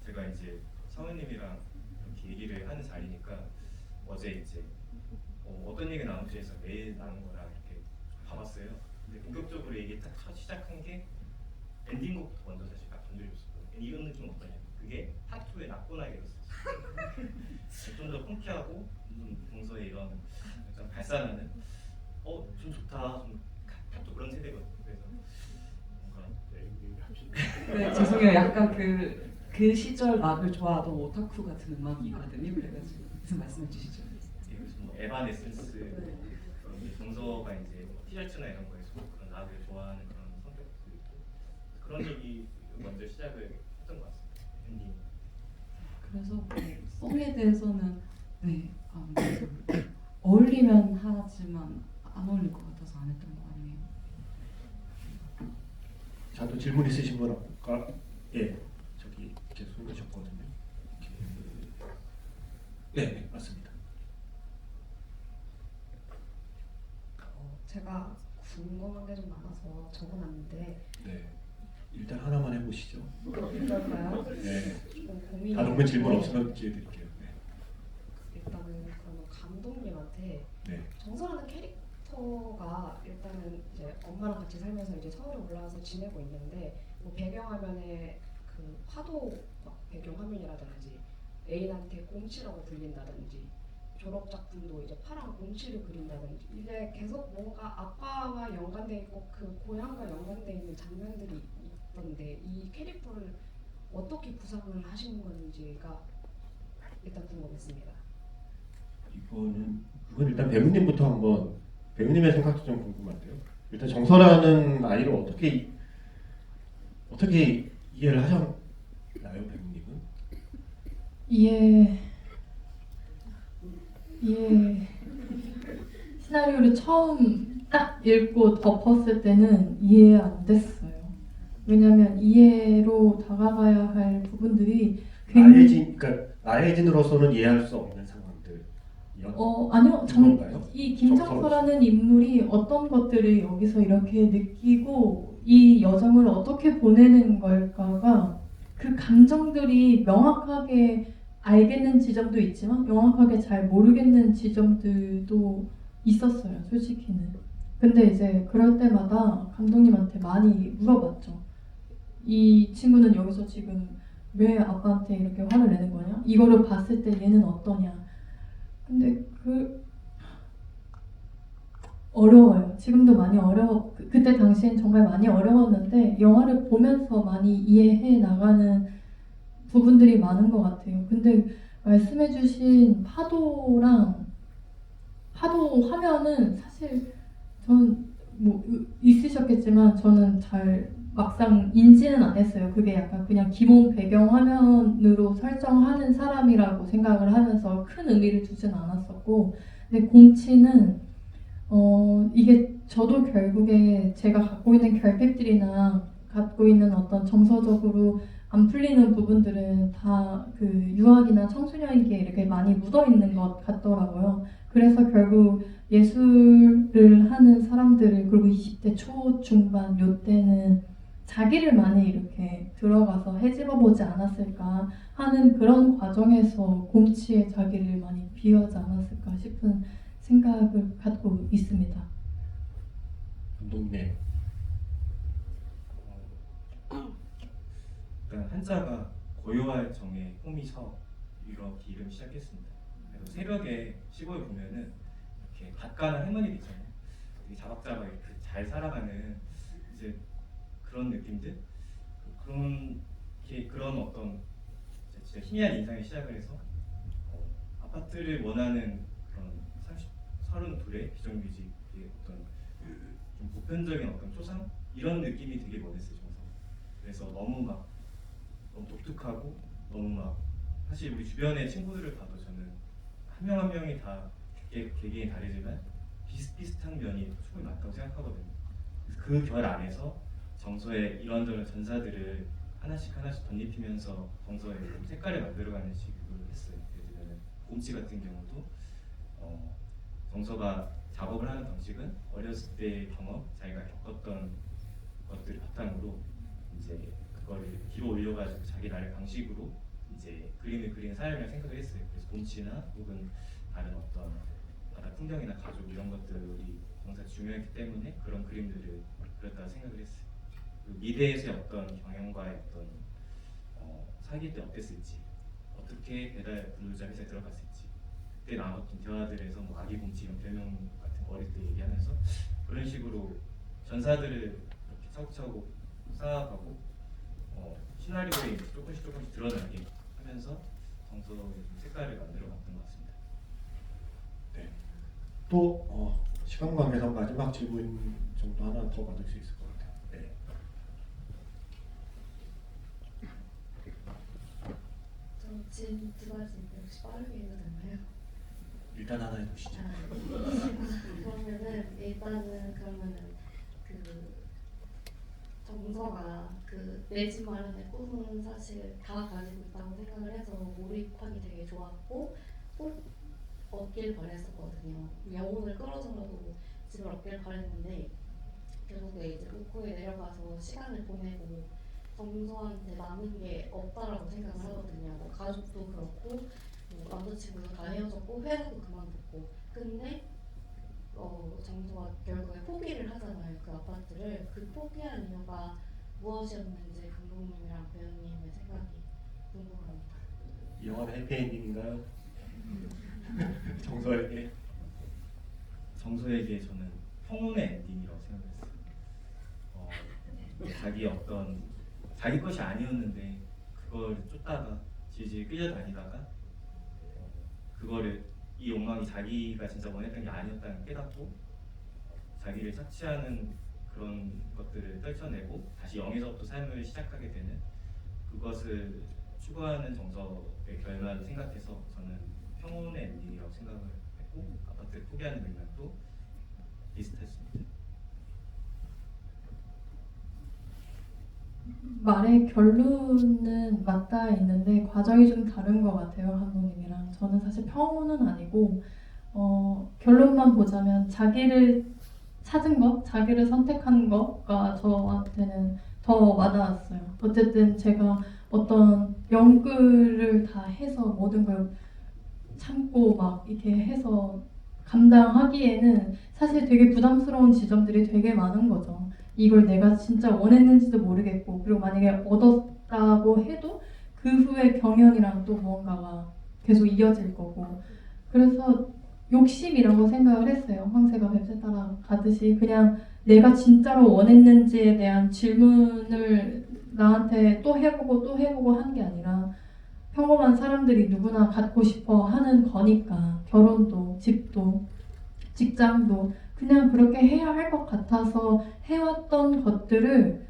제가 이제 사모님이랑 이렇게 얘기를 하는 자리니까 어제 이제 어떤 얘기 나올지 해서 매일 나눈 거라 이렇게 봐봤어요. 근데 본격적으로 얘기 딱 시작한 게 엔딩곡부터 먼저 사실 딱 던져줬었거든요. 이런 느낌 어떠냐면 그게 파투의 낙고나기였어요. 좀 더 펑키하고 좀 동서에 이런 좀 발산하는 좀 좋다. 좀 파투 그런 세대거든요. 그래서 뭔가 네, 죄송해요. 약간 그 시절 락을 좋아하던 오타쿠 같은 음악이거든요. 그래가지고 무슨 말씀해 주시죠? 그래서 뭐 에바네센스 그런 동서가 이제 뭐 티셔츠나 이런 거에서 그런 락을 좋아하는 그런 성격도 있고 그런 얘기 먼저 시작을 했던 것 같습니다. 엔딩. 그래서 뭐 송에 대해서는 네 아무래도 어울리면 하지만 안 어울릴 것 같아서 안 했던 것 같네요. 자, 또 질문 있으신 분 아까 저기 이렇게 손 드셨거든요. 네, 맞습니다. 제가 궁금한 게 좀 많아서 적어놨는데 네, 일단 하나만 해보시죠. 그럴까요? 네, 좀 고민이 다른 분 질문 있는데 없으면 기회 드릴게요. 네. 일단은 그러면 감독님한테 네. 정서라는 캐릭터가 일단은 이제 엄마랑 같이 살면서 이제 서울에 올라와서 지내고 있는데 뭐 배경화면에 그 파도 배경화면이라든지 애인한테 곰치라고 불린다든지 졸업 작품도 이제 파랑 곰치를 그린다든지 이제 계속 뭔가 아빠와 연관돼 있고 그 고향과 연관돼 있는 장면들이 있던데 이 캐릭터를 어떻게 구상을 하시는 건지가 일단 궁금했습니다. 그건 일단 배우님부터 한번 배우님의 생각도 좀 궁금한데요. 일단 정서라는 아이를 어떻게 이해를 하셨나요, 배우님은? 시나리오를 처음 딱 읽고 덮었을 때는 이해 안 됐어요. 왜냐면 이해로 다가가야 할 부분들이 그러니까 나혜진으로서는 이해할 수 없는 상황들. 아니요. 그런가요? 이 김정서라는 인물이 어떤 것들을 여기서 이렇게 느끼고 이 여정을 어떻게 보내는 걸까가 그 감정들이 명확하게 알겠는 지점도 있지만 명확하게 잘 모르겠는 지점들도 있었어요, 솔직히는. 근데 이제 그럴 때마다 감독님한테 많이 물어봤죠. 이 친구는 여기서 지금 왜 아빠한테 이렇게 화를 내는 거냐? 이거를 봤을 때 얘는 어떠냐? 근데 어려워요. 지금도 많이 그때 당시엔 정말 많이 어려웠는데 영화를 보면서 많이 이해해 나가는 부분들이 많은 것 같아요. 근데 말씀해주신 파도 화면은 사실 전 뭐 있으셨겠지만 저는 잘 막상 인지는 안 했어요. 그게 약간 그냥 기본 배경 화면으로 설정하는 사람이라고 생각을 하면서 큰 의미를 두진 않았었고, 근데 곰치는 이게 저도 결국에 제가 갖고 있는 결핍들이나 갖고 있는 어떤 정서적으로 안 풀리는 부분들은 다 그 유학이나 청소년기에 이렇게 많이 묻어 있는 것 같더라고요. 그래서 결국 예술을 하는 사람들을, 그리고 20대 초 중반 요때는 자기를 많이 이렇게 들어가서 헤집어 보지 않았을까 하는 그런 과정에서 곰치의 자기를 많이 비유하지 않았을까 싶은 생각을 갖고 있습니다. 감독님. 일단 한자가 고요할 정에 홈이 서 이렇게 이름 시작했습니다. 그래서 새벽에 시골 보면은 이렇게 갓가는 할머니들 있잖아요. 되게 자박자박 이렇게 잘 살아가는 이제 그런 느낌들, 그런 어떤 진짜 희미한 인상의 시작을 해서 아파트를 원하는 그런 32의 비정규직의 어떤 좀 보편적인 어떤 초상 이런 느낌이 되게 원했어요, 정서. 그래서 너무 독특하고 너무 사실 우리 주변의 친구들을 봐도 저는 한 명 한 명이 다 개개인 다르지만 비슷비슷한 면이 충분히 많다고 생각하거든요. 그 결 안에서 정서의 이런저런 전사들을 하나씩 덧입히면서 정서의 색깔을 만들어가는 식으로 했어요. 예를 들면 곰치 같은 경우도 정서가 작업을 하는 방식은 어렸을 때의 경험, 자기가 겪었던 것들을 바탕으로 이제 그거를 길어 올려가지고 자기 나름의 방식으로 이제 그림을 그리는 사람이라고 생각을 했어요. 그래서 곰치나 혹은 다른 어떤 바다 풍경이나 가족 이런 것들이 정말 중요했기 때문에 그런 그림들을 그렸다고 생각을 했어요. 그리고 미대에서의 어떤 경영과의 어떤 사귈 때 어땠을지, 어떻게 배달 불자 회사에 들어갔을지, 그때 나눴던 대화들에서 뭐 아기 곰치 이런 별명 같은 거 어릴 때 얘기하면서 그런 식으로 전사들을 이렇게 차곡차곡 쌓아가고 시나리오에 조금씩 드러나게 하면서 정서의 색깔을 만들어갔던 것 같습니다. 네. 또 시간 관계상 마지막 질문 정도 하나 더 받을 수 있을 것 같아요. 네. 저 질문 두 가지인데 혹시 빠르게 해도 되나요? 일단 하나 해보시죠. 그러면은 그 정서가 그 내 집 마련의 꿈은 사실 다 가지고 있다고 생각을 해서 몰입하기 되게 좋았고 꼭 얻길 바랬었거든요. 영혼을 끌어서라도 집을 얻길 바랬는데 결국에 이제 우코에 내려가서 시간을 보내고 정서한테 남는 게 없다라고 생각을 하거든요. 뭐 가족도 그렇고 뭐 남자친구도 다 헤어졌고 회사도 그만뒀고 근데 정서가 결국에 포기를 하잖아요. 그 아파트를. 그 포기한 이유가 무엇이었는지 감독님이랑 배우님의 생각이 궁금합니다. 이 영화는 해피엔딩인가요? 정서에게 저는 평온의 엔딩이라고 생각했어요. 자기 것이 아니었는데 그걸 쫓다가 질질 끌려다니다가 그거를 이 욕망이 자기가 진짜 원했던 게 아니었다는 깨닫고 자기를 착취하는 그런 것들을 떨쳐내고 다시 0에서부터 삶을 시작하게 되는 그것을 추구하는 정서의 결말을 생각해서 저는 평온의 엔딩이라고 생각을 했고 아파트를 포기하는 맥락도 비슷했습니다. 말의 결론은 맞닿아 있는데 과정이 좀 다른 것 같아요, 감독님이랑. 저는 사실 평온은 아니고 결론만 보자면 자기를 찾은 것, 자기를 선택한 거가 저한테는 더 와닿았어요. 어쨌든 제가 어떤 연극을 다 해서 모든 걸 참고 막 이렇게 해서 감당하기에는 사실 되게 부담스러운 지점들이 되게 많은 거죠. 이걸 내가 진짜 원했는지도 모르겠고, 그리고 만약에 얻었다고 해도 그 후에 경연이랑 또 무언가가 계속 이어질 거고, 그래서 욕심이라고 생각을 했어요. 황새가 뱀새 따라 가듯이 그냥 내가 진짜로 원했는지에 대한 질문을 나한테 또 해보고 한 게 아니라 평범한 사람들이 누구나 갖고 싶어 하는 거니까, 결혼도 집도 직장도 그냥 그렇게 해야 할 것 같아서 해왔던 것들을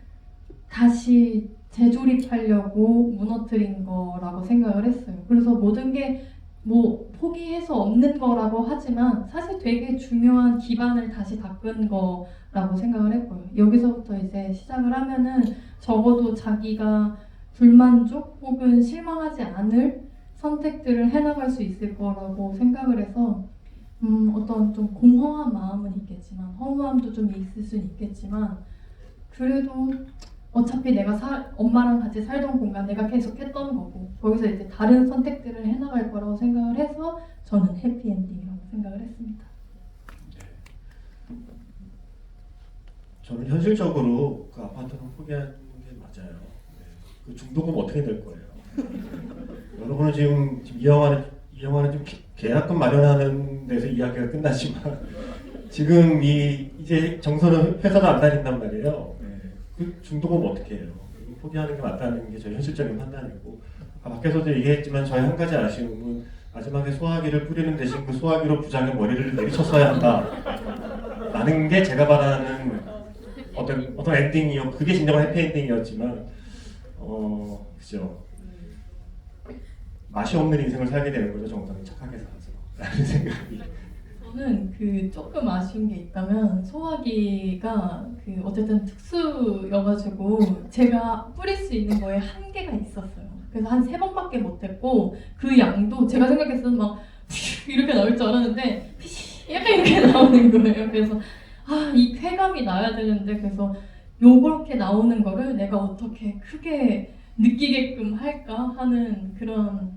다시 재조립하려고 무너뜨린 거라고 생각을 했어요. 그래서 모든 게 뭐 포기해서 없는 거라고 하지만 사실 되게 중요한 기반을 다시 닦은 거라고 생각을 했고요. 여기서부터 이제 시작을 하면은 적어도 자기가 불만족 혹은 실망하지 않을 선택들을 해나갈 수 있을 거라고 생각을 해서 어떤 좀 공허한 마음은 있겠지만, 허무함도 좀 있을 수는 있겠지만, 그래도 어차피 내가 엄마랑 같이 살던 공간 내가 계속 했던 거고, 거기서 이제 다른 선택들을 해나갈 거라고 생각을 해서 저는 해피엔딩이라고 생각을 했습니다. 저는 현실적으로 그 아파트는 포기하는 게 맞아요. 네. 그 중도금 어떻게 될 거예요? 여러분은 지금 이 영화는 좀 계약금 마련하는 데서 이야기가 끝났지만 지금 이제 정서는 회사도 안 다닌단 말이에요. 네. 그 중도금 어떻게 해요? 포기하는 게 맞다는 게 저희 현실적인 판단이고, 밖에서도 얘기했지만 저희 한 가지 아쉬움은 마지막에 소화기를 뿌리는 대신 그 소화기로 부장의 머리를 내리쳤어야 한다 라는 게 제가 바라는 어떤 그게 진정한 해피엔딩이었지만, 그죠. 맛이 없는 인생을 살게 되는 거죠. 정상이 착하게 살아서 라는 생각이. 저는 그 조금 아쉬운 게 있다면, 소화기가 그 어쨌든 특수여가지고 제가 뿌릴 수 있는 거에 한계가 있었어요. 그래서 한 3번밖에 못했고, 그 양도 제가 생각했을 막 이렇게 나올 줄 알았는데 약간 이렇게 나오는 거예요. 그래서 이 쾌감이 나야 되는데, 그래서 요렇게 나오는 거를 내가 어떻게 크게 느끼게끔 할까 하는 그런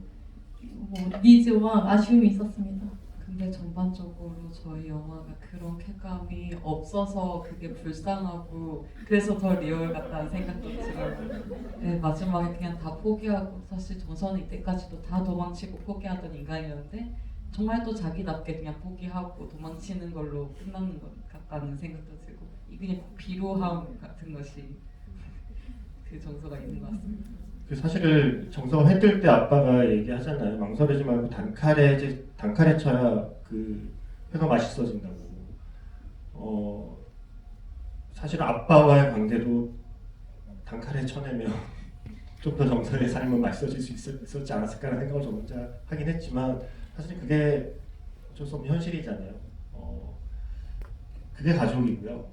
니즈와 아쉬움이 있었습니다. 근데 전반적으로 저희 영화가 그런 쾌감이 없어서 그게 불쌍하고 그래서 더 리얼 같다는 생각도 들어요. 네, 마지막에 그냥 다 포기하고, 사실 정선은 이때까지도 다 도망치고 포기하던 인간이었는데 정말 또 자기답게 그냥 포기하고 도망치는 걸로 끝나는 것 같다는 생각도 들고, 이 그냥 비루함 같은 것이 그 정서가 있는 것 같습니다. 그 사실 정서가 해뜰 때 아빠가 얘기하잖아요. 망설이지 말고 단칼에 쳐야 그 회가 맛있어진다고. 사실 아빠와의 관계도 단칼에 쳐내면 좀 더 정서의 삶은 맛있어질 수 있었지 않았을까라는 생각을 저 혼자 하긴 했지만, 사실 그게 어쩔 수 없는 현실이잖아요. 그게 가족이고요.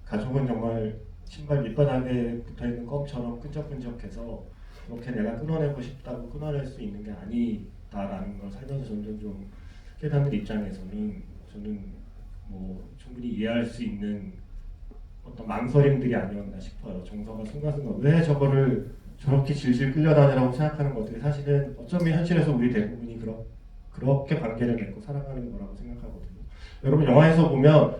가족은 정말 신발 밑바닥에 붙어있는 껌처럼 끈적끈적해서 그렇게 내가 끊어내고 싶다고 끊어낼 수 있는 게 아니다라는 걸 살면서 점점 좀 깨닫는 입장에서는 저는 뭐 충분히 이해할 수 있는 어떤 망설임들이 아니었나 싶어요. 정서가 순간순간 왜 저거를 저렇게 질질 끌려다니라고 생각하는 것들이 사실은 어쩌면 현실에서 우리 대부분이 그렇게 관계를 맺고 살아가는 거라고 생각하거든요. 여러분 영화에서 보면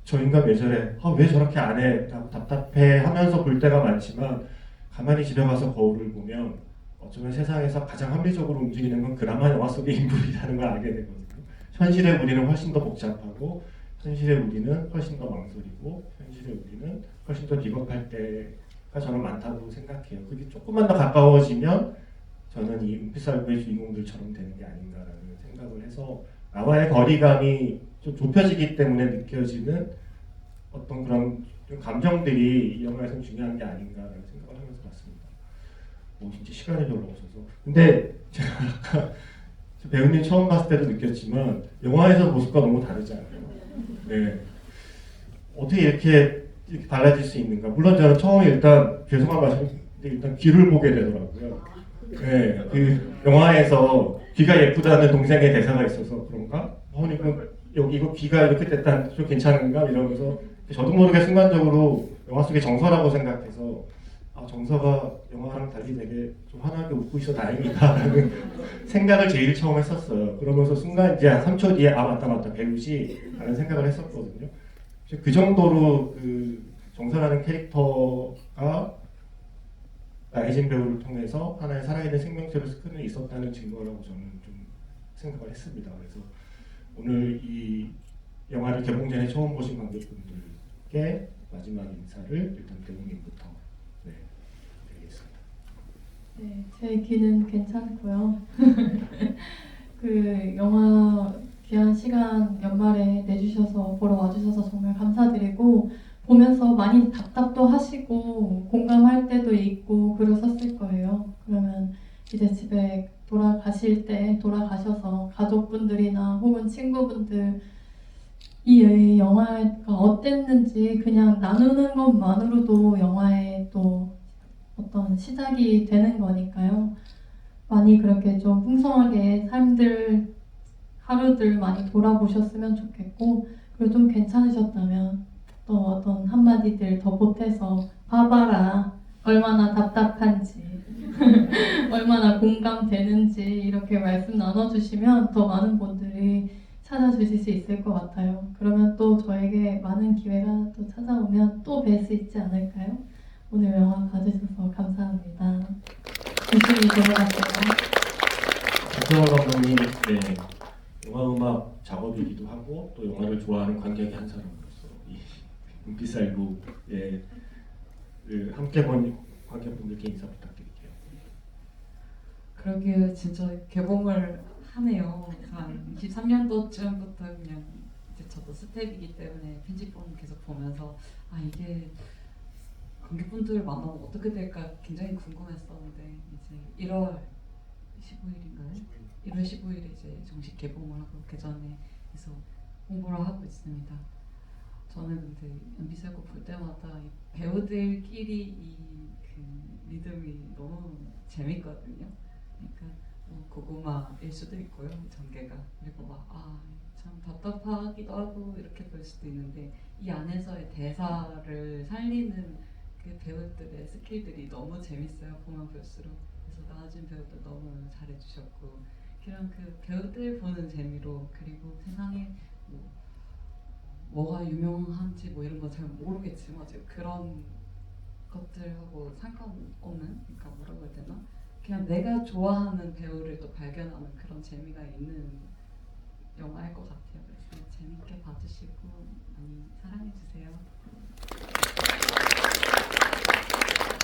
저 인간 왜 저래? 왜 저렇게 안 해? 라고 답답해 하면서 볼 때가 많지만, 가만히 집에 가서 거울을 보면 어쩌면 세상에서 가장 합리적으로 움직이는 건 그나마 영화 속의 인물이라는 걸 알게 되거든요. 현실의 우리는 훨씬 더 복잡하고, 현실의 우리는 훨씬 더 망설이고, 현실의 우리는 훨씬 더 비겁할 때가 저는 많다고 생각해요. 그게 조금만 더 가까워지면 저는 이 은빛살구의 주인공들처럼 되는 게 아닌가라는 생각을 해서, 나와의 거리감이 좀 좁혀지기 때문에 느껴지는 어떤 그런 감정들이 이 영화에서 중요한 게 아닌가라는 생각을 하면서 봤습니다. 진짜 시간이 별로 없어서. 근데 제가 아까 배우님 처음 봤을 때도 느꼈지만 영화에서 모습과 너무 다르지 않아요? 네. 어떻게 이렇게 달라질 수 있는가? 물론 저는 처음에 일단 죄송한 말씀인데 일단 귀를 보게 되더라고요. 네, 그 영화에서 귀가 예쁘다는 동생의 대사가 있어서 그런가? 여기 이거 귀가 이렇게 됐다 좀 괜찮은가? 이러면서 저도 모르게 순간적으로 영화 속의 정서라고 생각해서 정서가 영화랑 달리 되게 좀 환하게 웃고 있어 다행이다라는 생각을 제일 처음 했었어요. 그러면서 순간 이제 한 3초 뒤에 맞다 배우지 라는 생각을 했었거든요. 그 정도로 그 정서라는 캐릭터가 나혜진 배우를 통해서 하나의 살아있는 생명체로 스크린에 있었다는 증거라고 저는 좀 생각을 했습니다. 그래서 오늘 이 영화를 개봉 전에 처음 보신 관객분들께 마지막 인사를 일단 배우님부터 드리겠습니다. 네, 제 얘기는 괜찮고요. 그 영화 귀한 시간 연말에 내주셔서 보러 와주셔서 정말 감사드리고, 보면서 많이 답답도 하시고 공감할 때도 있고 그러셨을 거예요. 그러면 이제 집에 돌아가셔서 가족분들이나 혹은 친구분들 이 영화가 어땠는지 그냥 나누는 것만으로도 영화의 또 어떤 시작이 되는 거니까요. 많이 그렇게 좀 풍성하게 삶들 하루들 많이 돌아보셨으면 좋겠고, 그리고 좀 괜찮으셨다면 또 어떤 한마디들 더 보태서 봐봐라 얼마나 답답한지 얼마나 공감되는지 이렇게 말씀 나눠주시면 더 많은 분들이 찾아주실 수 있을 것 같아요. 그러면 또 저에게 많은 기회가 또 찾아오면 또 뵐 수 있지 않을까요? 오늘 영화 봐주셔서 감사합니다. 조심히 돌아가세요. 박정호 감독님, 네, 영화 음악 작업이기도 하고 또 영화를 좋아하는 관객의 한 사람으로서 이 눈빛살구 함께 본 관객분들께 인사 부탁드릴게요. 그러게 진짜 개봉을 하네요. 한 23년도쯤부터 그냥 이제 저도 스텝이기 때문에 편집본 계속 보면서 이게 관객분들 만나면 어떻게 될까 굉장히 궁금했었는데, 이제 1월 15일인가요? 1월 15일에 이제 정식 개봉을 하고 그 전에 그래서 홍보를 하고 있습니다. 저는 근데 연비살구 볼 때마다 이 배우들끼리 그 리듬이 너무 재밌거든요. 그러니까 고구마일 수도 있고요, 전개가. 그리고 참 답답하기도 하고 이렇게 볼 수도 있는데, 이 안에서의 대사를 살리는 그 배우들의 스킬들이 너무 재밌어요, 보면 볼수록. 그래서 나아진 배우들 너무 잘해주셨고, 그런 그 배우들 보는 재미로, 그리고 세상에 뭐가 유명한지 이런 거 잘 모르겠지만 그런 것들하고 상관없는, 그러니까 뭐라고 해야 되나? 그냥 내가 좋아하는 배우를 또 발견하는 그런 재미가 있는 영화일 것 같아요. 그래서 재밌게 봐주시고 많이 사랑해주세요.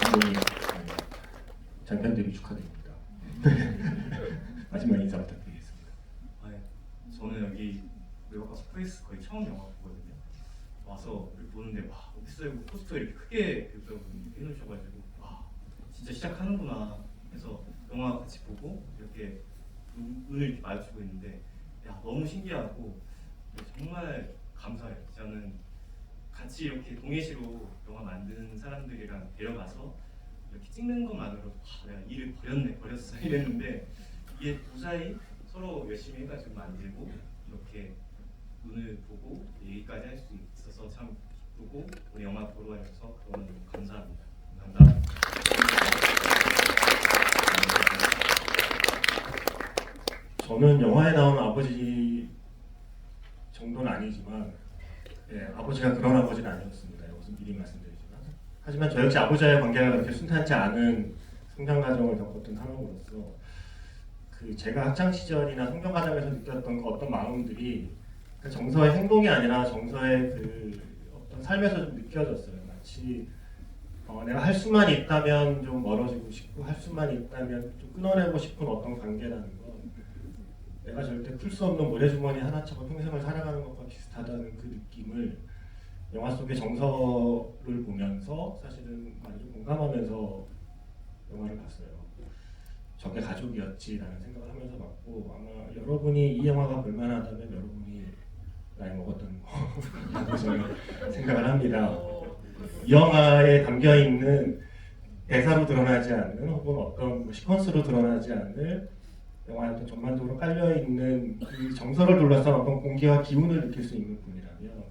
감독님, 장편 데뷔 축하드립니다. 마지막 인사 부탁드리겠습니다. 저는 여기 외국과 스페이스 거의 처음 영화 보거든요. 와서 보는데 오피스텔 포스터 이렇게 크게 해놓으셔가지고 진짜 시작하는구나 해서 영화 같이 보고 이렇게 눈을 이렇게 마주치고 있는데 너무 신기하고 정말 감사해요. 저는 같이 이렇게 동해시로 영화 만드는 사람들이랑 데려가서 이렇게 찍는 것만으로도 내가 일을 버렸어 이랬는데, 이게 무사히 서로 열심히 해가지고 만들고 이렇게 눈을 보고 얘기까지 할 수 있어서 참 기쁘고, 우리 영화 보러 와주셔서 너무 감사합니다. 감사합니다. 저는 영화에 나오는 아버지 정도는 아니지만 아버지가 그런 아버지는 아니었습니다. 여기서 미리 말씀드리지만, 하지만 저 역시 아버지와의 관계가 그렇게 순탄치 않은 성장 과정을 겪었던 사람으로서 제가 학창 시절이나 성장 과정에서 느꼈던 어떤 마음들이 정서의 행동이 아니라 정서의 어떤 삶에서 좀 느껴졌어요. 마치 내가 할 수만 있다면 좀 멀어지고 싶고, 할 수만 있다면 좀 끊어내고 싶은 어떤 관계라는 건 내가 절대 풀 수 없는 모래주머니 하나처럼 평생을 살아가는 것과 비슷하다는 그 느낌을 영화 속의 정서를 보면서 사실은 많이 좀 공감하면서 영화를 봤어요. 저게 가족이었지라는 생각을 하면서 봤고, 아마 여러분이 이 영화가 볼만하다면 여러분이 나이 먹었던 거라고 저는 생각을 합니다. 이 영화에 담겨있는 대사로 드러나지 않는, 혹은 어떤 시퀀스로 드러나지 않는 영화의 어떤 전반적으로 깔려있는 그 정서를 둘러싼 어떤 공기와 기운을 느낄 수 있는 분이라면,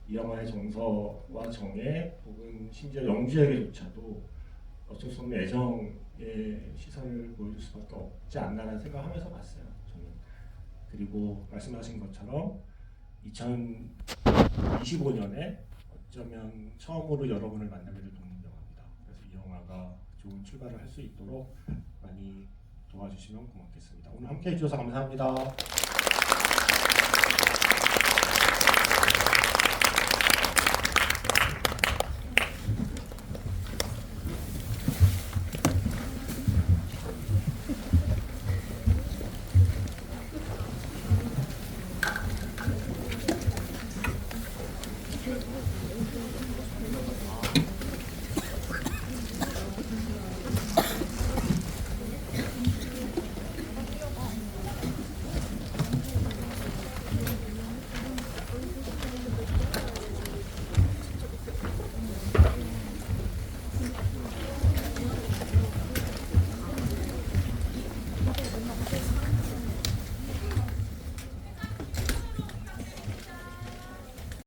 이 영화의 정서와 정의, 혹은 심지어 영주에게조차도 어쩔 수 없는 애정의 시선을 보여줄 수밖에 없지 않나라는 생각하면서 봤어요. 저는. 그리고 말씀하신 것처럼 2025년에 어쩌면 처음으로 여러분을 만나게 될 독립영화입니다. 그래서 이 영화가 좋은 출발을 할 수 있도록 많이 도와주시면 고맙겠습니다. 오늘 함께 해주셔서 감사합니다.